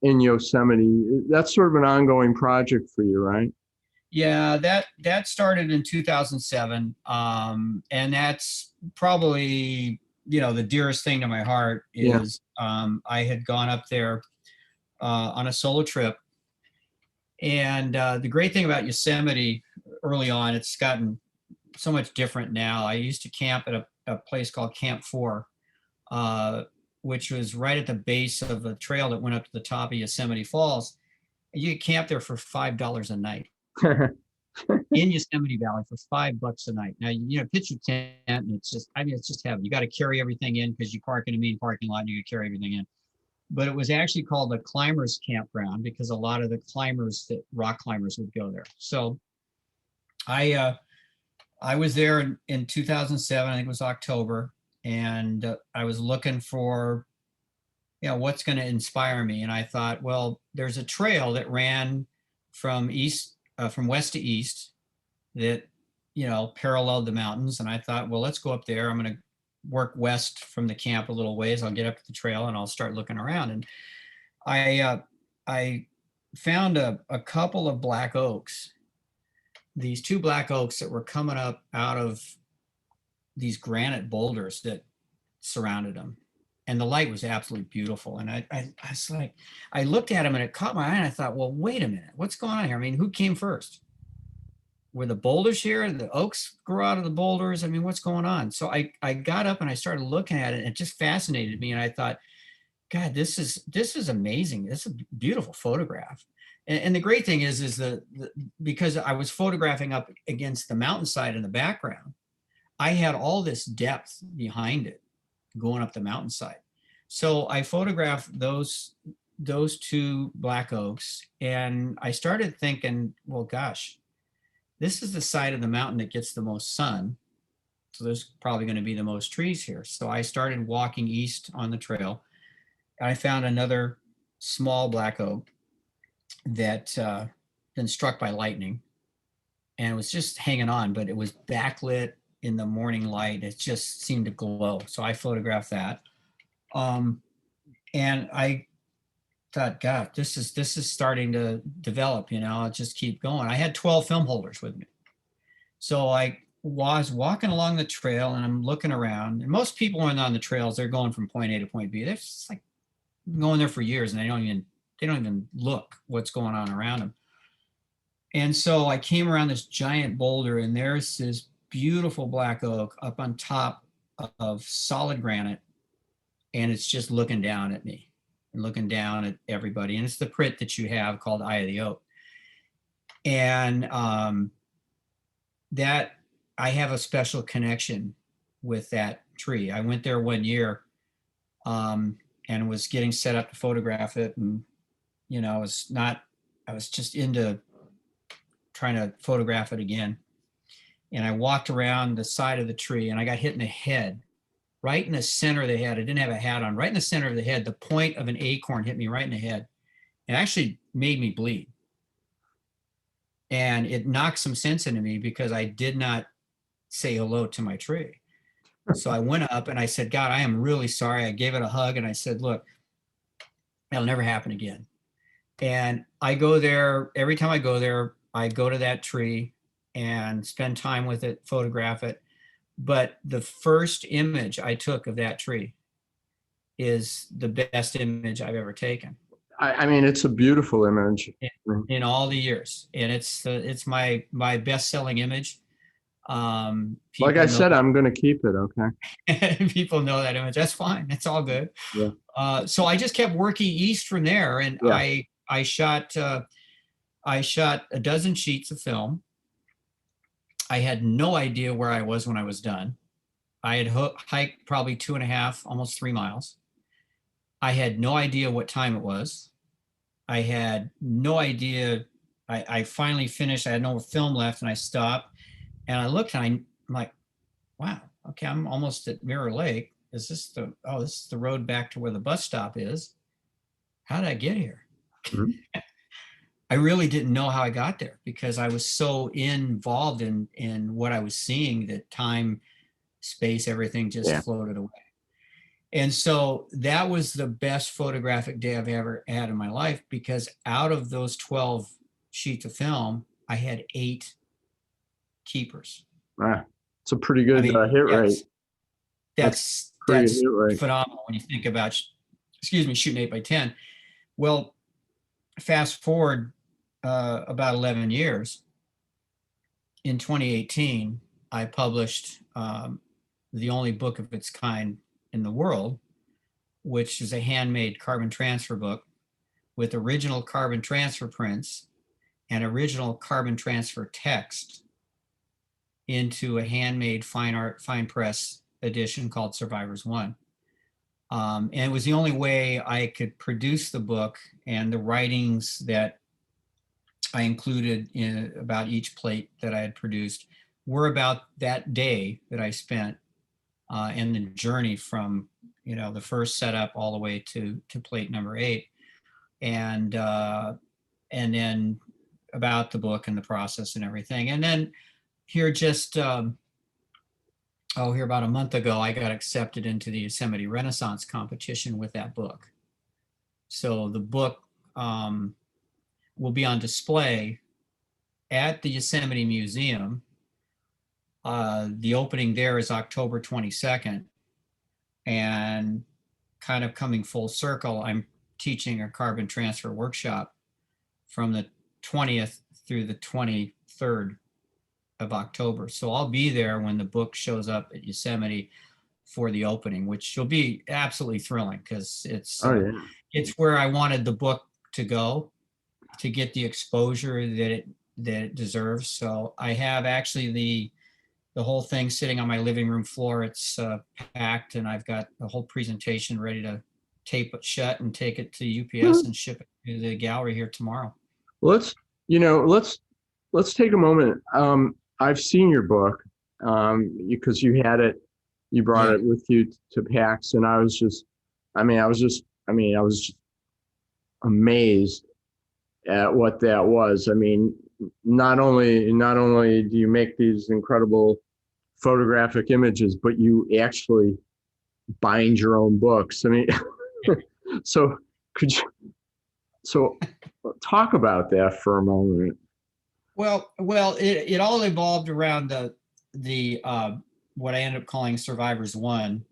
in Yosemite. That's sort of an ongoing project for you, right? Yeah, that started in 2007, and that's probably the dearest thing to my heart Yeah. is I had gone up there on a solo trip, and the great thing about Yosemite early on, it's gotten so much different now. I used to camp at a place called Camp 4, which was right at the base of a trail that went up to the top of Yosemite Falls. You could camp there for $5 a night in Yosemite Valley for $5 a night. Now, pitch your tent, and it's just, I mean, it's just heaven. You got to carry everything in because you park in a main parking lot and you carry everything in. But it was actually called the climbers campground because a lot of the rock climbers would go there. So I was there in 2007, I think it was October, and I was looking for, what's going to inspire me. And I thought, well, there's a trail that ran from west to east that, paralleled the mountains. And I thought, well, let's go up there. I'm going to work west from the camp a little ways. I'll get up to the trail and I'll start looking around. And I found a couple of black oaks, these two black oaks that were coming up out of these granite boulders that surrounded them. And the light was absolutely beautiful. And I was like, I looked at them and it caught my eye and I thought, well, wait a minute, what's going on here? I mean, who came first? Were the boulders here? The oaks grew out of the boulders? I mean, what's going on? So I got up and I started looking at it and it just fascinated me. And I thought, God, this is amazing. This is a beautiful photograph. And the great thing is because I was photographing up against the mountainside in the background, I had all this depth behind it going up the mountainside. So I photographed those two black oaks and I started thinking, well, gosh, this is the side of the mountain that gets the most sun. So there's probably going to be the most trees here. So I started walking east on the trail. I found another small black oak that been struck by lightning and it was just hanging on, but it was backlit in the morning light. It just seemed to glow. So I photographed that. And I thought, God, this is starting to develop, I'll just keep going. I had 12 film holders with me. So I was walking along the trail and I'm looking around, and most people when on the trails, they're going from point A to point B. They're just like going there for years and they don't even look what's going on around them. And so I came around this giant boulder and there's this beautiful black oak up on top of solid granite. And it's just looking down at me and looking down at everybody. And it's the print that you have called Eye of the Oak. And that I have a special connection with that tree. I went there one year and was getting set up to photograph it. And, I was just into trying to photograph it again. And I walked around the side of the tree and I got hit in the head, right in the center of the head. I didn't have a hat on, right in the center of the head. The point of an acorn hit me right in the head. It actually made me bleed. And it knocked some sense into me because I did not say hello to my tree. So I went up and I said, God, I am really sorry. I gave it a hug and I said, look, that'll never happen again. And I go there, every time I go there, I go to that tree and spend time with it, photograph it. But the first image I took of that tree is the best image I've ever taken. I mean, it's a beautiful image. In all the years. And it's my best-selling image. Like I said, I'm going to keep it. Okay. People know that image. That's fine. It's all good. Yeah. So I just kept working east from there. And yeah. I shot a dozen sheets of film. I had no idea where I was when I was done. I had hiked probably 2.5, almost 3 miles. I had no idea what time it was. I had no idea. I finally finished. I had no film left and I stopped and I looked and I'm like, wow, okay, I'm almost at Mirror Lake. This is the road back to where the bus stop is. How did I get here? Mm-hmm. I really didn't know how I got there because I was so involved in what I was seeing that time, space, everything just floated away. And so that was the best photographic day I've ever had in my life because out of those 12 sheets of film, I had 8 keepers. Wow. It's a pretty good hit rate. That's phenomenal when you think about, shooting 8 by 10. Well, fast forward about 11 years. In 2018, I published the only book of its kind in the world, which is a handmade carbon transfer book with original carbon transfer prints and original carbon transfer text into a handmade fine art, fine press edition called Survivors One. And it was the only way I could produce the book, and the writings that I included in about each plate that I had produced were about that day that I spent and the journey from, the first setup all the way to plate number 8. And then about the book and the process and everything. And then here just, here about a month ago, I got accepted into the Yosemite Renaissance competition with that book. So the book will be on display at the Yosemite Museum. The opening there is October 22nd. And kind of coming full circle, I'm teaching a carbon transfer workshop from the 20th through the 23rd of October. So I'll be there when the book shows up at Yosemite for the opening, which will be absolutely thrilling because it's where I wanted the book to go to get the exposure that it deserves. So I have actually the whole thing sitting on my living room floor. It's packed, and I've got the whole presentation ready to tape it shut and take it to UPS and ship it to the gallery here tomorrow. Let's take a moment. I've seen your book because you had it, you brought it with you to PAX, and I was just amazed at what that was. I mean, not only do you make these incredible photographic images, but you actually bind your own books. I mean, so talk about that for a moment. Well, it all evolved around the what I ended up calling Survivors One,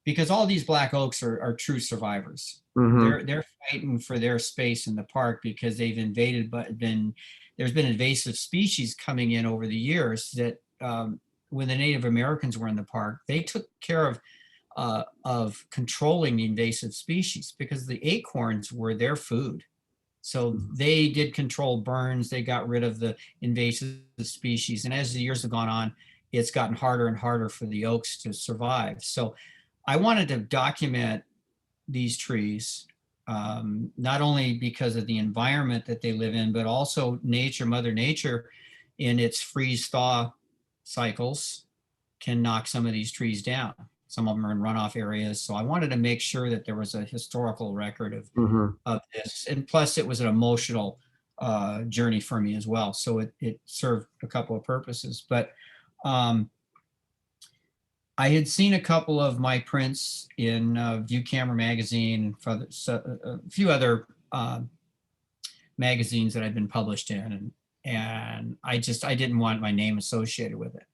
because all these black oaks are true survivors. Mm-hmm. They're fighting for their space in the park because they've invaded, but then there's been invasive species coming in over the years that when the Native Americans were in the park, they took care of controlling the invasive species because the acorns were their food. So they did control burns. They got rid of the invasive species. And as the years have gone on, it's gotten harder and harder for the oaks to survive. So I wanted to document these trees, not only because of the environment that they live in, but also Mother Nature in its freeze-thaw cycles can knock some of these trees down. Some of them are in runoff areas. So I wanted to make sure that there was a historical record of this. And plus it was an emotional journey for me as well. So it served a couple of purposes. But I had seen a couple of my prints in View Camera magazine, a few other magazines that I'd been published in. And I didn't want my name associated with it.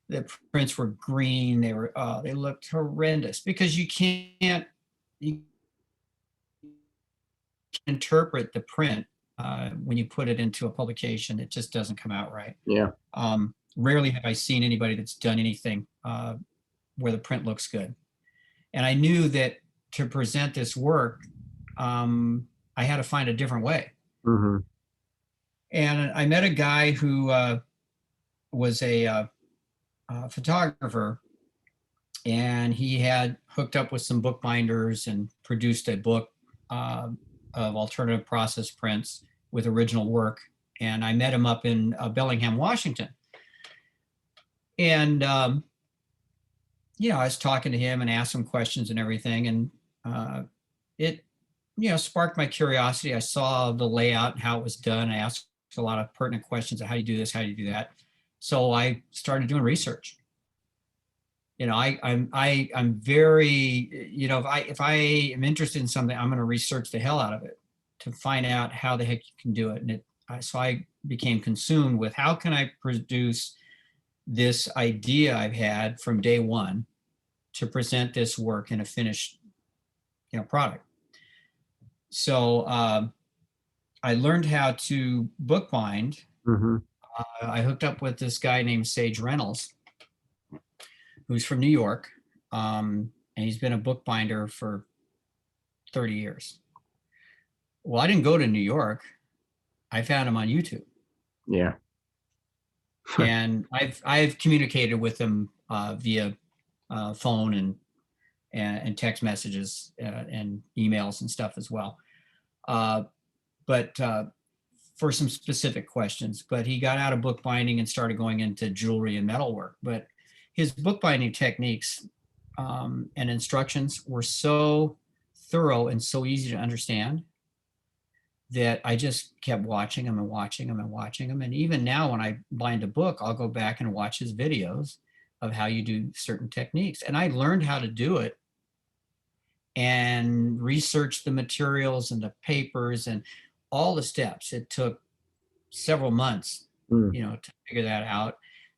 The prints were green. They looked horrendous because you can't interpret the print when you put it into a publication. It just doesn't come out right. Yeah. Rarely have I seen anybody that's done anything where the print looks good. And I knew that to present this work, I had to find a different way. Mm-hmm. And I met a guy who was a photographer, and he had hooked up with some bookbinders and produced a book of alternative process prints with original work. And I met him up in Bellingham, Washington. And, I was talking to him and asked him questions and everything. And it, sparked my curiosity. I saw the layout and how it was done. I asked a lot of pertinent questions of how do you do this, how do you do that? So I started doing research. I'm very, if I am interested in something, I'm going to research the hell out of it to find out how the heck you can do it. And so I became consumed with how can I produce this idea I've had from day one to present this work in a finished, product. So I learned how to bookbind. Mm-hmm. I hooked up with this guy named Sage Reynolds, who's from New York. and he's been a bookbinder for 30 years. Well, I didn't go to New York. I found him on YouTube. Yeah. And I've communicated with him via phone and text messages and emails and stuff as well. But for some specific questions, but he got out of bookbinding and started going into jewelry and metalwork. But his bookbinding techniques and instructions were so thorough and so easy to understand that I just kept watching him and watching him and watching him. And even now, when I bind a book, I'll go back and watch his videos of how you do certain techniques. And I learned how to do it and research the materials and the papers and all the steps. It took several months, to figure that out.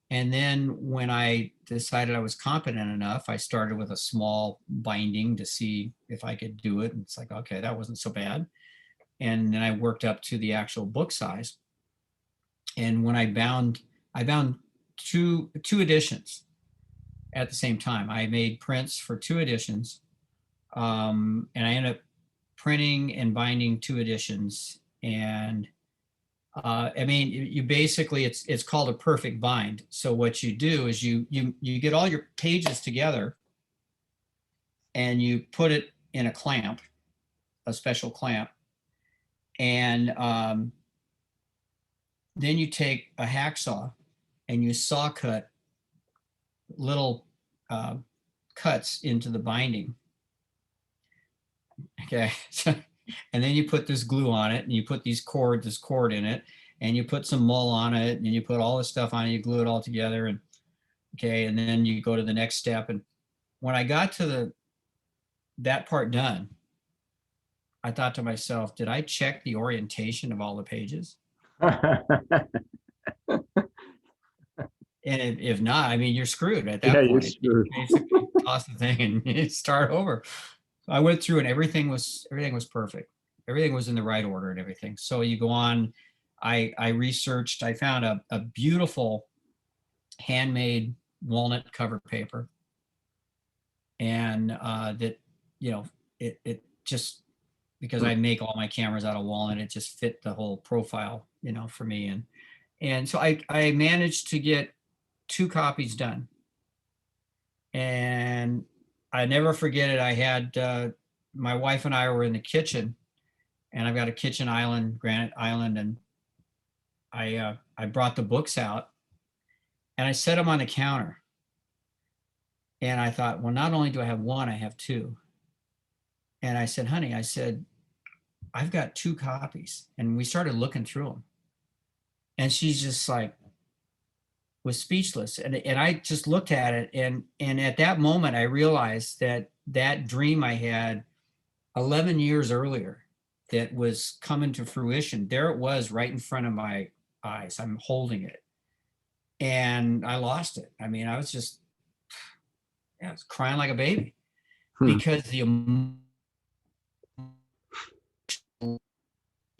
And then when I decided I was competent enough, I started with a small binding to see if I could do it. And it's like, okay, that wasn't so bad. And then I worked up to the actual book size. And when I bound two editions at the same time. I made prints for 2 editions. And I ended up printing and binding 2 editions. And I mean, you basically, it's called a perfect bind. So what you do is you get all your pages together and you put it in a clamp, a special clamp. And then you take a hacksaw and you saw cut little cuts into the binding. Okay. And then you put this glue on it and you put this cord in it, and you put some mull on it and you put all this stuff on it, you glue it all together. And okay. And then you go to the next step. And when I got to that part done, I thought to myself, did I check the orientation of all the pages? And if not, I mean, you're screwed at that point. You basically toss the thing and you start over. I went through and everything was perfect. Everything was in the right order and everything. So you go on, I researched, I found a beautiful handmade walnut cover paper. And that, it just, because I make all my cameras out of walnut, it just fit the whole profile, for me. And so I managed to get 2 copies done. And I never forget it. I had, my wife and I were in the kitchen, and I've got a kitchen island, granite island. And I brought the books out and I set them on the counter. And I thought, well, not only do I have 1, I have 2. And I said, honey, I've got 2 copies. And we started looking through them. And she's just like, was speechless. And I just looked at it. And at that moment, I realized that dream I had 11 years earlier that was coming to fruition, there it was right in front of my eyes. I'm holding it. And I lost it. I mean, I was crying like a baby because the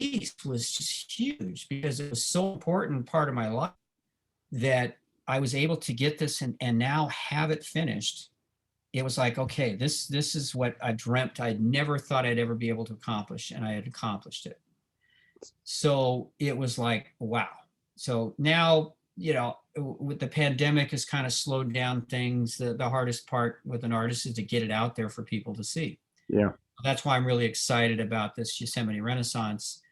piece was just huge, because it was so important part of my life that I was able to get this and now have it finished. It was like, okay, this is what I dreamt. I never thought I'd ever be able to accomplish, and I had accomplished it. So it was like, wow. So now, with the pandemic has kind of slowed down things. The hardest part with an artist is to get it out there for people to see. Yeah. That's why I'm really excited about this Yosemite Renaissance,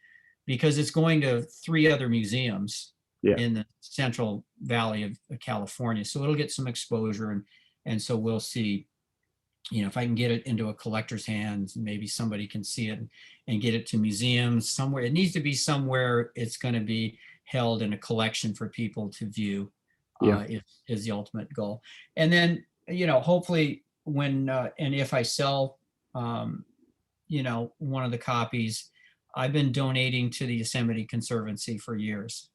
because it's going to 3 other museums in the Central Valley of California. So it'll get some exposure, and so we'll see, if I can get it into a collector's hands, maybe somebody can see it and get it to museums somewhere. It needs to be somewhere it's going to be held in a collection for people to view, is the ultimate goal. And then, hopefully when, and if I sell, one of the copies, I've been donating to the Yosemite Conservancy for years.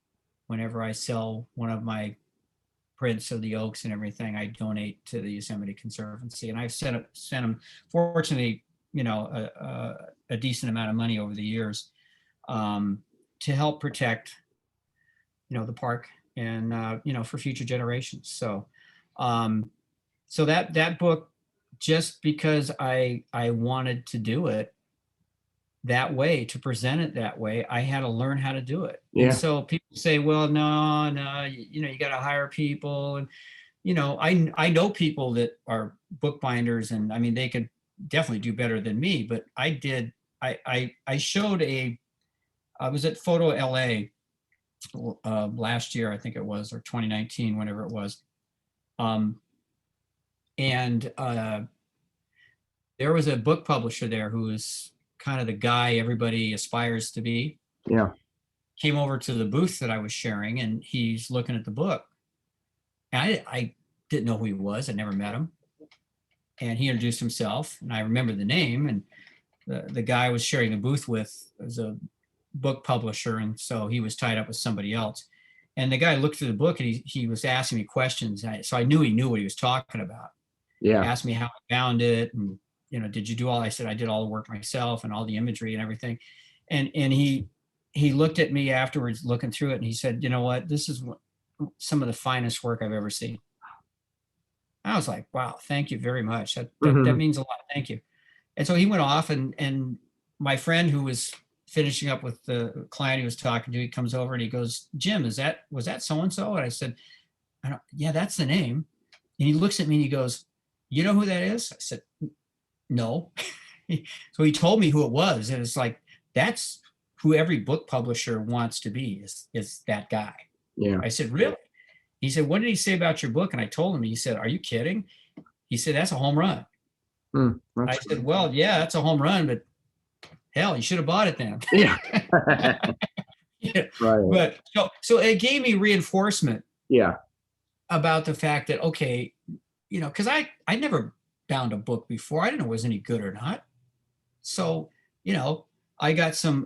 Whenever I sell one of my prints of the oaks and everything, I donate to the Yosemite Conservancy. And I've sent them, fortunately, a decent amount of money over the years to help protect, the park and, for future generations. So, so that book just because I wanted to do it that way, to present it that way, I had to learn how to do it. And Yeah. so people say, well, no, no, you know, you got to hire people. And, you know, I know people that are bookbinders, and I mean, they could definitely do better than me, but I showed I was at Photo LA last year, I think it was, or 2019, whenever it was. Um, and there was a book publisher there who was kind of the guy everybody aspires to be. Yeah. Came over to the booth that I was sharing, and he's looking at the book. And I didn't know who he was. I never met him. And he introduced himself, and I remember the name. And the guy I was sharing the booth with was a book publisher, and so he was tied up with somebody else. And the guy looked through the book, and he was asking me questions. So I knew he knew what he was talking about. Yeah. Asked me how I found it, and, you know, did you do all? I said I did all the work myself and all the imagery and everything. And he looked at me afterwards, looking through it, and he said, you know what, this is some of the finest work I've ever seen. I was like, wow, thank you very much. That Hmm. means a lot. Thank you. And so he went off, and my friend who was finishing up with the client he was talking to, he comes over and he goes, Jim, was that so and so? And I said, yeah, that's the name. And he looks at me and he goes, you know who that is? I said, no. So he told me who it was, and it's like, that's who every book publisher wants to be, is that guy. Yeah. I said, really? He said, what did he say about your book? And I told him. He said, are you kidding? He said, that's a home run. I That's said, well, yeah, that's a home run, but hell, you should have bought it then. yeah. Yeah. Right. But so it gave me reinforcement Yeah. about the fact that, okay, you know, because I never bound a book before. I didn't know it was any good or not. So, you know, I don't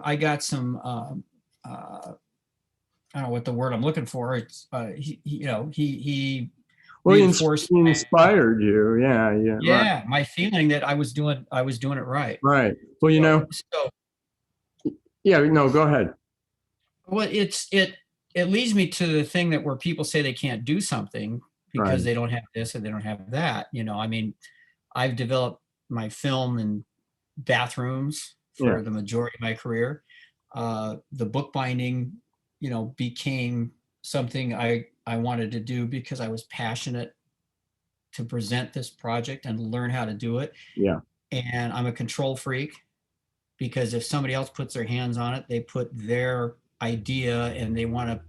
know what the word I'm looking for. It's you know, he Well, reinforced he my, inspired you. Yeah. Yeah. Right. yeah, my feeling that I was doing it right. Right. Well, So yeah. No, go ahead. well, it leads me to the thing that where people say they can't do something because Right. they don't have this or they don't have that. You know, I mean, I've developed my film in bathrooms Yeah. for the majority of my career. The bookbinding, you know, became something I wanted to do because I was passionate to present this project and learn how to do it. Yeah. And I'm a control freak, because if somebody else puts their hands on it, they put their idea and they want to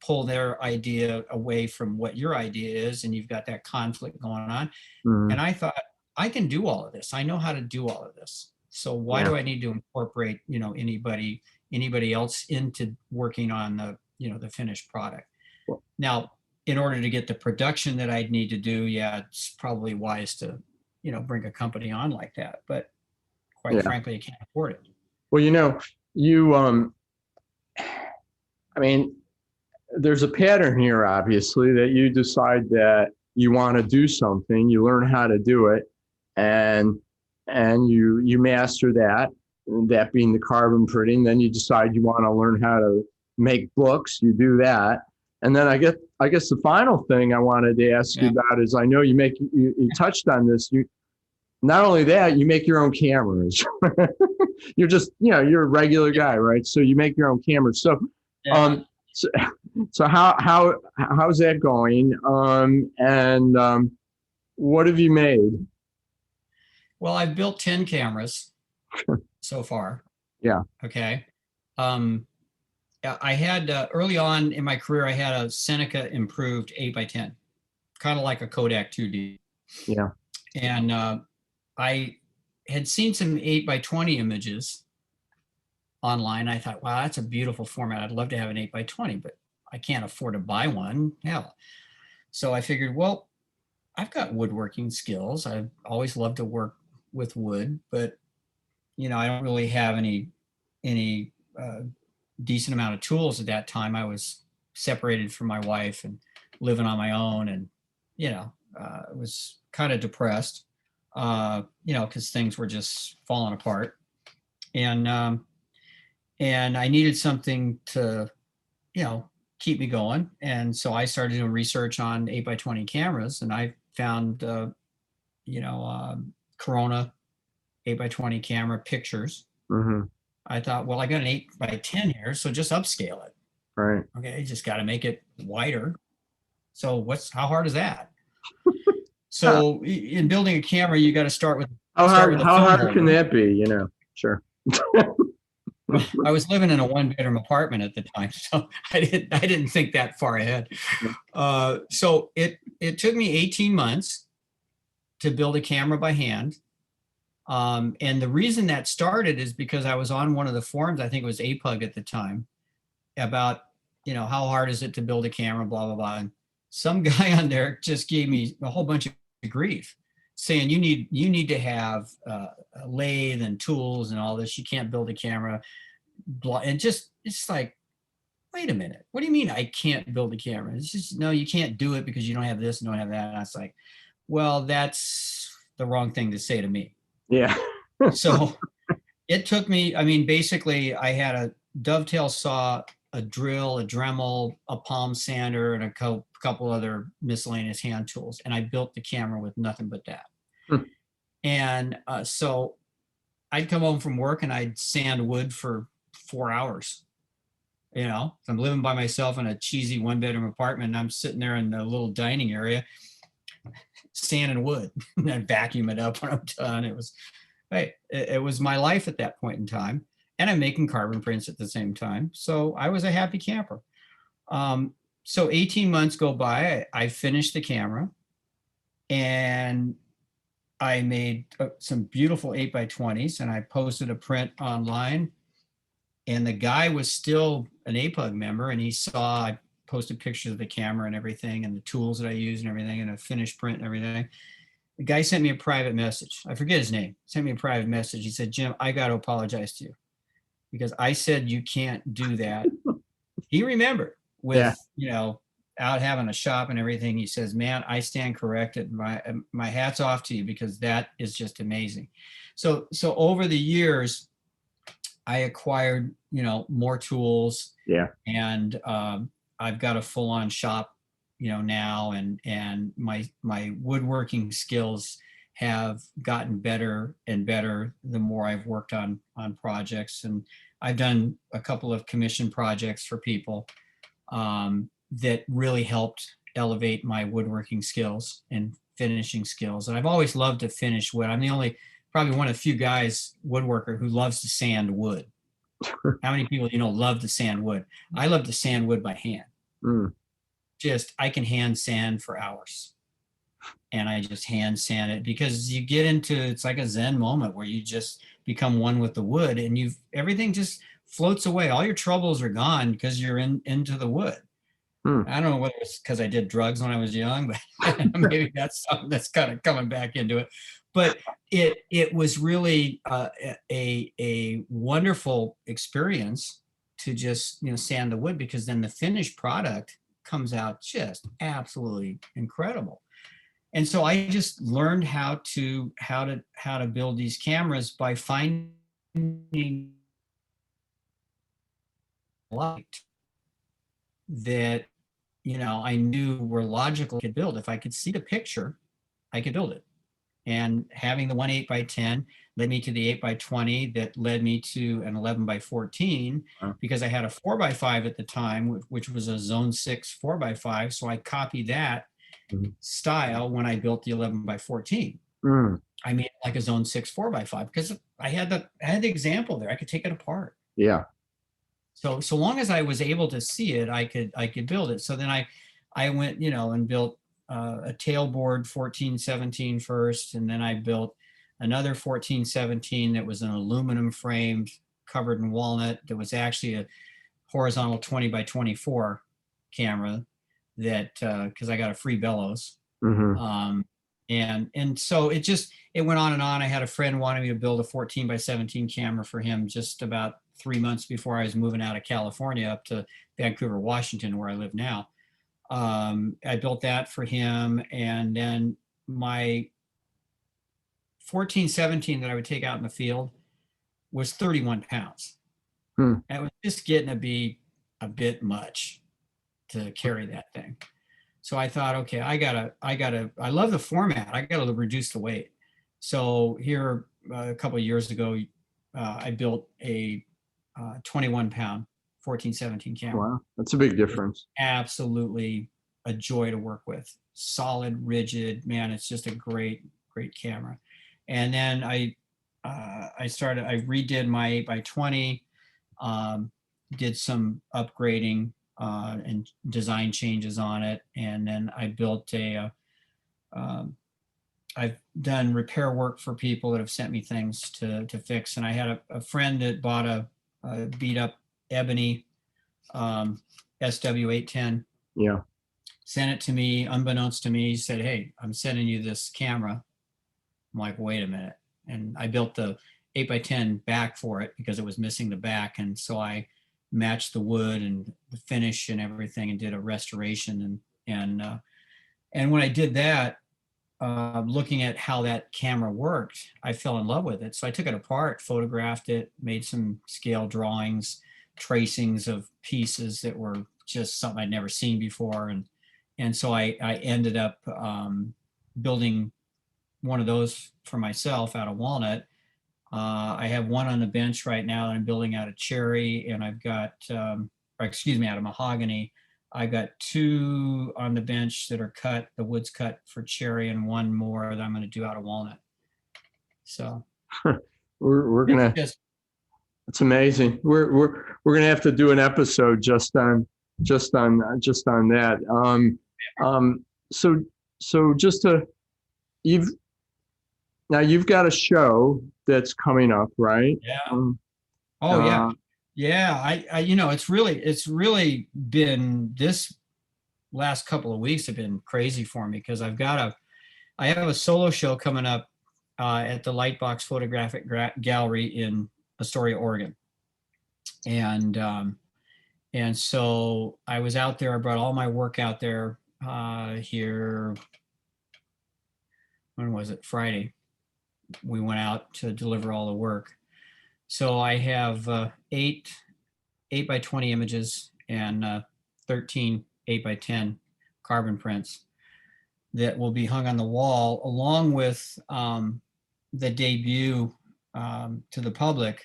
pull their idea away from what your idea is, and you've got that conflict going on. And Mhm. I thought, I can do all of this. I know how to do all of this. So why Yeah. do I need to incorporate, you know, anybody else into working on the, you know, the finished product? Well, Now, in order to get the production that I'd need to do, yeah, it's probably wise to, you know, bring a company on like that. But quite yeah. frankly, I can't afford it. Well, you I mean, there's a pattern here, obviously, that you decide that you want to do something, you learn how to do it, and you master that, that being the carbon printing. Then you decide you want to learn how to make books, you do that. And then I guess the final thing I wanted to ask you Yeah. about is, I know you touched on this. You not only that, you make your own cameras. You're just, you're a regular guy, right? So you make your own cameras. So Yeah. um so, so how's that going? And what have you made? Well, I've built 10 cameras so far. Yeah. Okay. Um, I had early on in my career, I had a Seneca improved 8x10, kind of like a Kodak 2D. Yeah. And I had seen some 8x20 images online. I thought, wow, that's a beautiful format. I'd love to have an 8x20, but I can't afford to buy one. Hell. So I figured, well, I've got woodworking skills. I've always loved to work with wood, but you know, I don't really have any decent amount of tools at that time. I was separated from my wife and living on my own, and you know, was kind of depressed, you know, because things were just falling apart, and and I needed something to, you know, keep me going. And so I started doing research on 8x20 cameras, and I found Corona 8x20 camera pictures. Mm-hmm. I thought, well, I got an 8x10 here, so just upscale it. Right. Okay, just got to make it wider. So how hard is that? So in building a camera, you got to start with How hard, a how film hard can holder. that be? Sure. Well, I was living in a one-bedroom apartment at the time, so I didn't think that far ahead. So it took me 18 months to build a camera by hand. And the reason that started is because I was on one of the forums, I think it was APUG at the time, about, how hard is it to build a camera, blah, blah, blah. And some guy on there just gave me a whole bunch of grief saying, you need to have a lathe and tools and all this. You can't build a camera. And it's like, wait a minute. What do you mean I can't build a camera? It's just, no, you can't do it because you don't have this and don't have that. And I was like, well, that's the wrong thing to say to me. Yeah. So it took me, basically I had a dovetail saw, a drill, a Dremel, a palm sander, and a couple other miscellaneous hand tools. And I built the camera with nothing but that. Hmm. And so I'd come home from work and I'd sand wood for 4 hours. I'm living by myself in a cheesy one-bedroom apartment, and I'm sitting there in the little dining area sanding wood and I vacuum it up when I'm done. It was my life at that point in time. And I'm making carbon prints at the same time. So I was a happy camper. So 18 months go by, I finished the camera and I made some beautiful 8x20s and I posted a print online. And the guy was still an APUG member and he saw I posted pictures of the camera and everything and the tools that I used and everything and a finished print and everything. The guy sent me a private message. I forget his name. Sent me a private message. He said, Jim, I got to apologize to you because I said you can't do that. He remembered with, out having a shop and everything. He says, man, I stand corrected. My hat's off to you because that is just amazing. So over the years, I acquired, more tools. Yeah. And I've got a full-on shop, now, and my woodworking skills have gotten better and better the more I've worked on projects. And I've done a couple of commission projects for people that really helped elevate my woodworking skills and finishing skills. And I've always loved to finish wood. I'm probably one of the few guys, woodworker, who loves to sand wood. How many people, love to sand wood? I love to sand wood by hand. Mm. I can hand sand for hours. And I just hand sand it because you get into, it's like a Zen moment where you just become one with the wood and everything just floats away. All your troubles are gone because you're into the wood. Hmm. I don't know whether it's because I did drugs when I was young, but maybe that's something that's kind of coming back into it. But it was really a wonderful experience to just sand the wood because then the finished product comes out just absolutely incredible. And so I just learned how to build these cameras by finding light that I knew were logical to build. If I could see the picture, I could build it. And having the 8x10 led me to the 8x20 that led me to an 11x14 because I had a 4x5 at the time, which was a Zone 6 4x5. So I copied that style when I built the 11x14. I made like a Zone 6 4x5 because I had the example there. I could take it apart. Yeah. So long as I was able to see it, I could build it. So then I went, and built a tailboard 1417 first, and then I built another 1417 that was an aluminum framed, covered in walnut. That was actually a horizontal 20x24 camera that because I got a free bellows. Mm-hmm. And so it went on and on. I had a friend wanting me to build a 14x17 camera for him just about 3 months before I was moving out of California up to Vancouver, Washington, where I live now. I built that for him. And then my 1417 that I would take out in the field was 31 pounds. Hmm. And it was just getting to be a bit much to carry that thing. So I thought, okay, I love the format. I gotta reduce the weight. So here, a couple of years ago, I built a 21 pound 14-17 camera. Wow, that's a big It's difference. absolutely a joy to work with. Solid, rigid, man. It's just a great camera. And then I redid my 8x20, um, did some upgrading and design changes on it, and then I built um, I've done repair work for people that have sent me things to fix. And I had a friend that bought a beat up ebony SW810, Yeah. sent it to me unbeknownst to me. He said, "Hey, I'm sending you this camera." I'm like, "Wait a minute." And I built the 8x10 back for it because it was missing the back. And so I matched the wood and the finish and everything and did a restoration. And when I did that, looking at how that camera worked, I fell in love with it. So I took it apart, photographed it, made some scale drawings, tracings of pieces that were just something I'd never seen before. And so I ended up building one of those for myself out of walnut. I have one on the bench right now that I'm building out of cherry, and I've got, or excuse me, out of mahogany. I've got two on the bench that are cut, the wood's cut for cherry, and one more that I'm going to do out of walnut. So We're it's gonna. just, It's amazing. We're gonna have to do an episode just on that. So just to you've now you've got a show that's coming up, right? yeah. Um, Oh yeah. uh, Yeah. It's really been this last couple of weeks have been crazy for me because I have a solo show coming up at the Lightbox Photographic Gallery in Astoria, Oregon. And and so I was out there. I brought all my work out there here. When was it? Friday. We went out to deliver all the work. So I have eight by 20 images and 13 8x10 carbon prints that will be hung on the wall, along with the debut to the public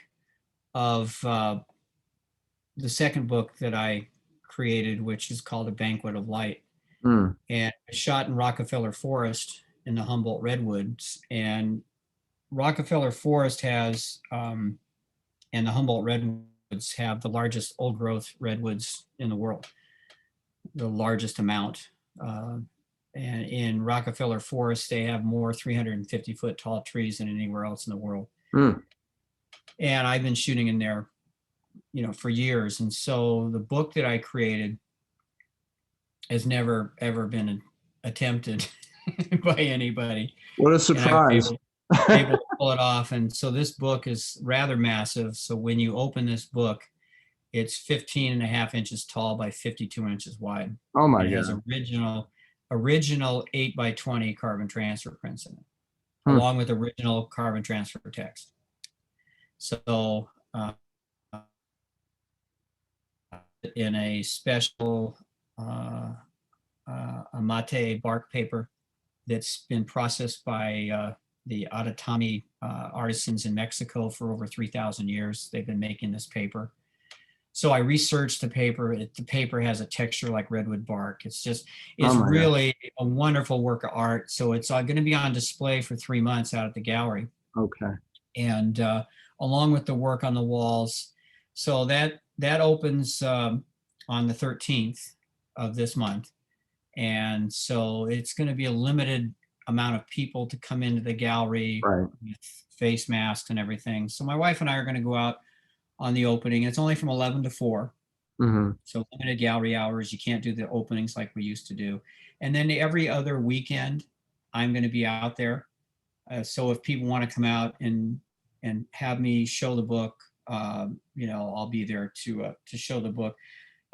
of the second book that I created, which is called A Banquet of Light. hmm, And it's shot in Rockefeller Forest in the Humboldt Redwoods. And Rockefeller Forest has, and the Humboldt Redwoods have the largest old growth redwoods in the world, the largest amount. And in Rockefeller Forest, they have more 350-foot tall trees than anywhere else in the world. hmm. And I've been shooting in there, for years. And so the book that I created has never ever been attempted by anybody, What a and I was surprise! able to pull it off. And so this book is rather massive. So when you open this book, it's 15 and a half inches tall by 52 inches wide. Oh my And it has God! original 8x20 carbon transfer prints in it, Hmm. along with original carbon transfer text. So in a special a mate bark paper that's been processed by the Atatami artisans in Mexico for over 3,000 years. They've been making this paper. So I researched the paper. The paper has a texture like redwood bark. It's Oh my God! really a wonderful work of art. So it's going to be on display for 3 months out at the gallery. Okay. And along with the work on the walls. So that opens on the 13th of this month. And so it's going to be a limited amount of people to come into the gallery Right. with face masks and everything. So my wife and I are going to go out on the opening. It's only from 11 to 4. Hmm. So limited gallery hours. You can't do the openings like we used to do. And then every other weekend, I'm going to be out there. So if people want to come out and have me show the book, I'll be there to show the book.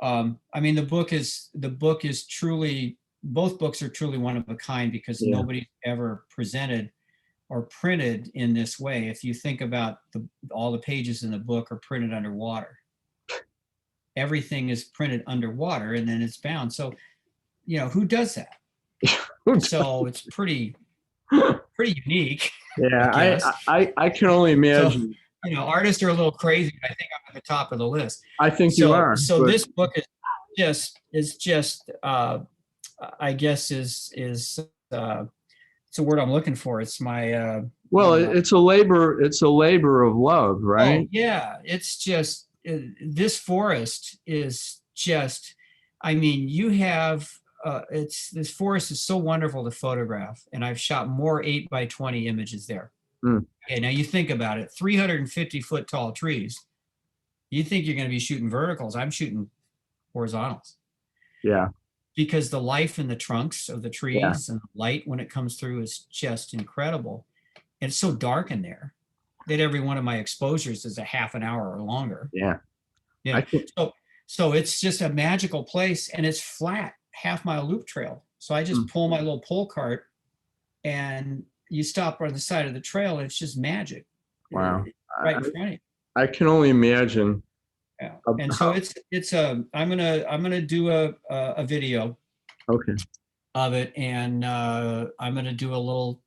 I mean, the book is truly, both books are truly one of a kind because Yeah. nobody's ever presented or printed in this way. If you think about all the pages in the book are printed underwater. Everything is printed underwater and then it's bound. So who does that? So it's pretty unique, I Yeah, guess. I can only So, imagine. artists are a little crazy, but I think I'm at the top of the list. I think you So, are, so but this book is just I guess uh, it's a word I'm looking for. It's my well, it's a labor of love, oh right? yeah, it's just this forest is just. I mean, you have it's this forest is so wonderful to photograph, and I've shot more 8 by 20 images there. Mm, Okay, now you think about it, 350-foot tall trees. You think you're going to be shooting verticals. I'm shooting horizontals yeah, because the life in the trunks of the yeah, trees and the light when it comes through is just incredible. And it's so dark in there that every one of my exposures is a half an hour or longer. yeah. Yeah. I think. So it's just a magical place and it's flat, half-mile loop trail. So I just Mm, pull my little pull cart and you stop on the side of the trail and it's just magic wow, right in front of you. I can only imagine. Yeah. And so How, it's I'm gonna do a video okay, of it, and I'm gonna do a little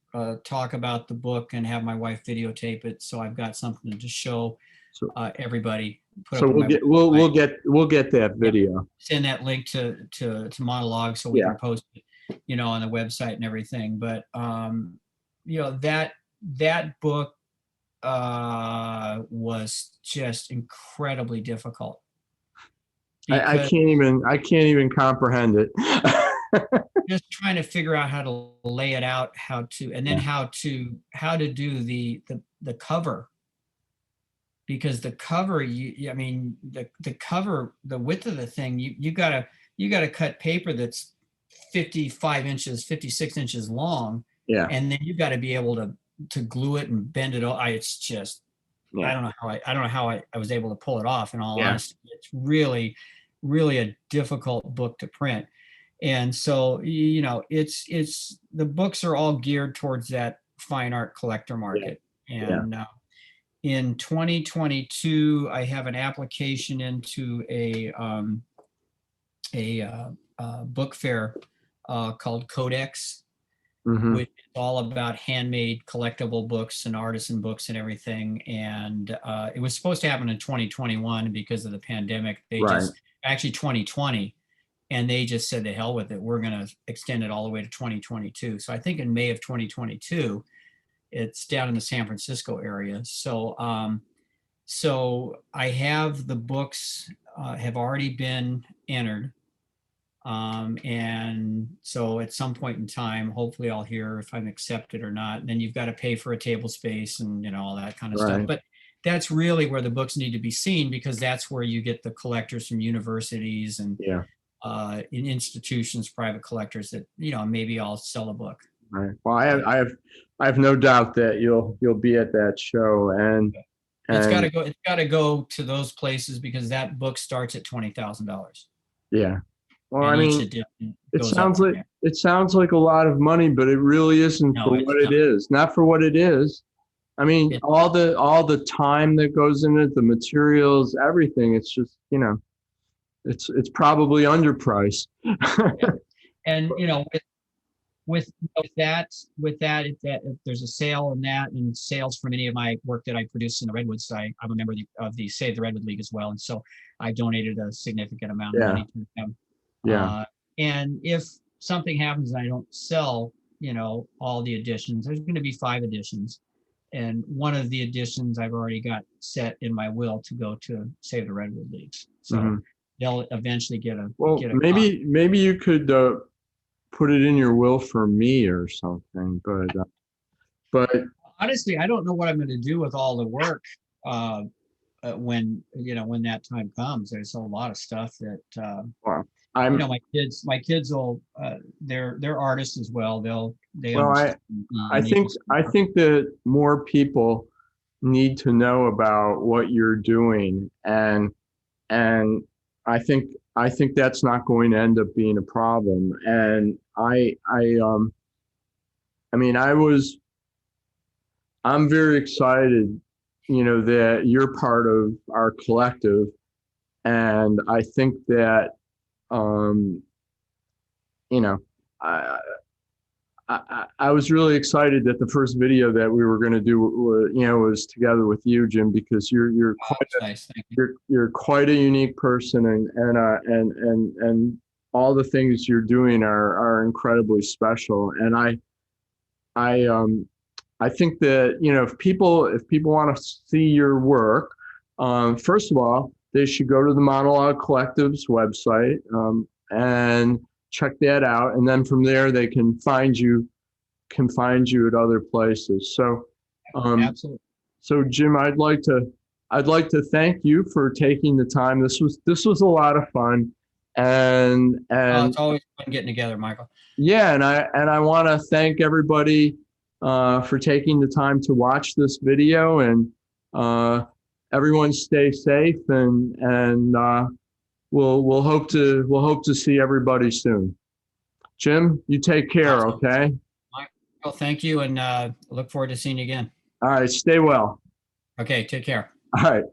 talk about the book and have my wife videotape it, so I've got something to show so everybody. Put so up on we'll my get website. we'll get that Yeah, video. send that link to Monologue so we Yeah, can post it, on the website and everything. But that book was just incredibly difficult because I can't even comprehend it. just trying to figure out how to lay it out, and then Yeah, how to do the cover, because the cover, I mean, the cover, the width of the thing, you gotta cut paper that's 55 inches, 56 inches long, yeah, and then you got to be able to glue it and bend it. It's just, I yeah, don't know how I was able to pull it off. In all yeah, honesty, it's really, really a difficult book to print. And so, it's the books are all geared towards that fine art collector yeah, market. yeah. And in 2022, I have an application into a book fair called Codex, Hmm. which is all about handmade collectible books and artisan books and everything. And it was supposed to happen in 2021 because of the pandemic. Right. Actually 2020, and they just said the hell with it. We're going to extend it all the way to 2022. So I think in May of 2022, it's down in the San Francisco area. So I have the books have already been entered. And so at some point in time, hopefully I'll hear if I'm accepted or not. And then you've got to pay for a table space and all that kind of stuff. Right. But that's really where the books need to be seen, because that's where you get the collectors from universities and Yeah. in institutions, private collectors that, maybe I'll sell a book. Right. Well, I have no doubt that you'll be at that show, It's got and to go. It's got to go to those places because that book starts at $20,000, yeah. Well, I and each mean, edition goes up from there. it sounds like a lot of money, but it really isn't No, for it's what it not. is. Not for what it is. I mean, It, all the time that goes in it, the materials, everything. It's just, it's probably underpriced. yeah. And if there's a sale in that, and sales for many of my work that I produce in the Redwoods, I'm a member of the Save the Redwood League as well, and so I donated a significant amount of Yeah. money to them. Yeah. And if something happens and I don't sell, all the editions, there's going to be 5 editions, and one of the editions I've already got set in my will to go to Save the Redwood League, so Hmm. they'll eventually get a Well, copy. maybe you could put it in your will for me or something, but Honestly, I don't know what I'm going to do with all the work when that time comes. There's a lot of stuff that well, I'm my kids will they're artists as well. They well, understand the uniqueness of I the work. think that more people need to know about what you're doing, and I think that's not going to end up being a problem. And I mean, I'm very excited, that you're part of our collective, and I think that um, you know, I, I was really excited that the first video that we were going to do, was together with you, Jim, because you're Oh, quite that's nice. Thank you. you're quite a unique person, and all the things you're doing are incredibly special. And I I think that, if people want to see your work, first of all, they should go to the Monalog Collective's website, and check that out, and then from there they can find you at other places. So, Absolutely. Jim, I'd like to thank you for taking the time. This was a lot of fun, and Oh, and it's always fun getting together, Michael. yeah, and I want to thank everybody for taking the time to watch this video, and everyone stay safe, and we'll hope to see everybody soon. Jim, you take care, Absolutely. okay? Michael, thank you, and look forward to seeing you again. All right, stay well. Okay, take care. All right.